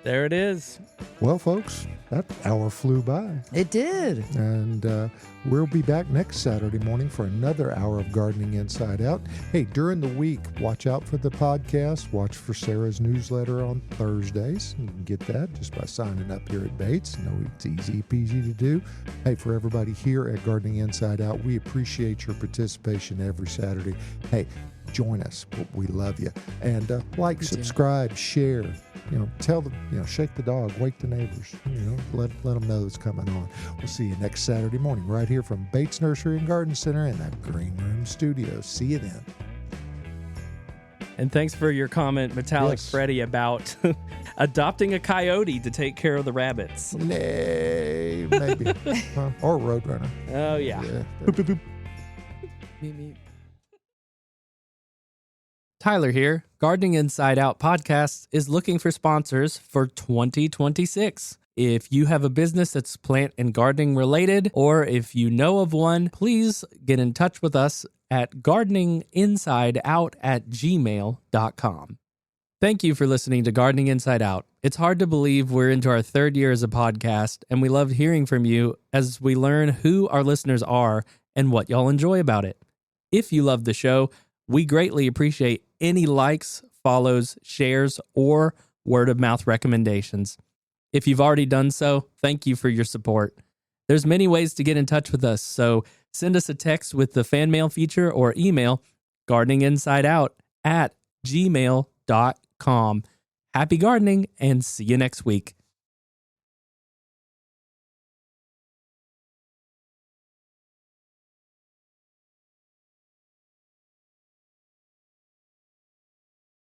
there it is. Well, folks, that hour flew by. It did. And we'll be back next Saturday morning for another hour of Gardening Inside Out. Hey, during the week, watch out for the podcast. Watch for Sarah's newsletter on Thursdays. You can get that just by signing up here at Bates. No, it's easy peasy to do. Hey, for everybody here at Gardening Inside Out, we appreciate your participation every Saturday. Hey, join us. We love you. And like, subscribe, share. Tell them, shake the dog, wake the neighbors, let them know it's coming on. We'll see you next Saturday morning right here from Bates Nursery and Garden Center in that Green Room Studio. See you then. And thanks for your comment, Metallic Yes. Freddy, about adopting a coyote to take care of the rabbits. Nay, maybe. Or Roadrunner. Oh, yeah. Yeah. Tyler here. Gardening Inside Out podcast is looking for sponsors for 2026. If you have a business that's plant and gardening related, or if you know of one, please get in touch with us at gardeninginsideout@gmail.com. Thank you for listening to Gardening Inside Out. It's hard to believe we're into our third year as a podcast, and we love hearing from you as we learn who our listeners are and what y'all enjoy about it. If you love the show, we greatly appreciate any likes, follows, shares, or word of mouth recommendations. If you've already done so, thank you for your support. There's many ways to get in touch with us, so send us a text with the fan mail feature or email gardeninginsideout@gmail.com. Happy gardening and see you next week.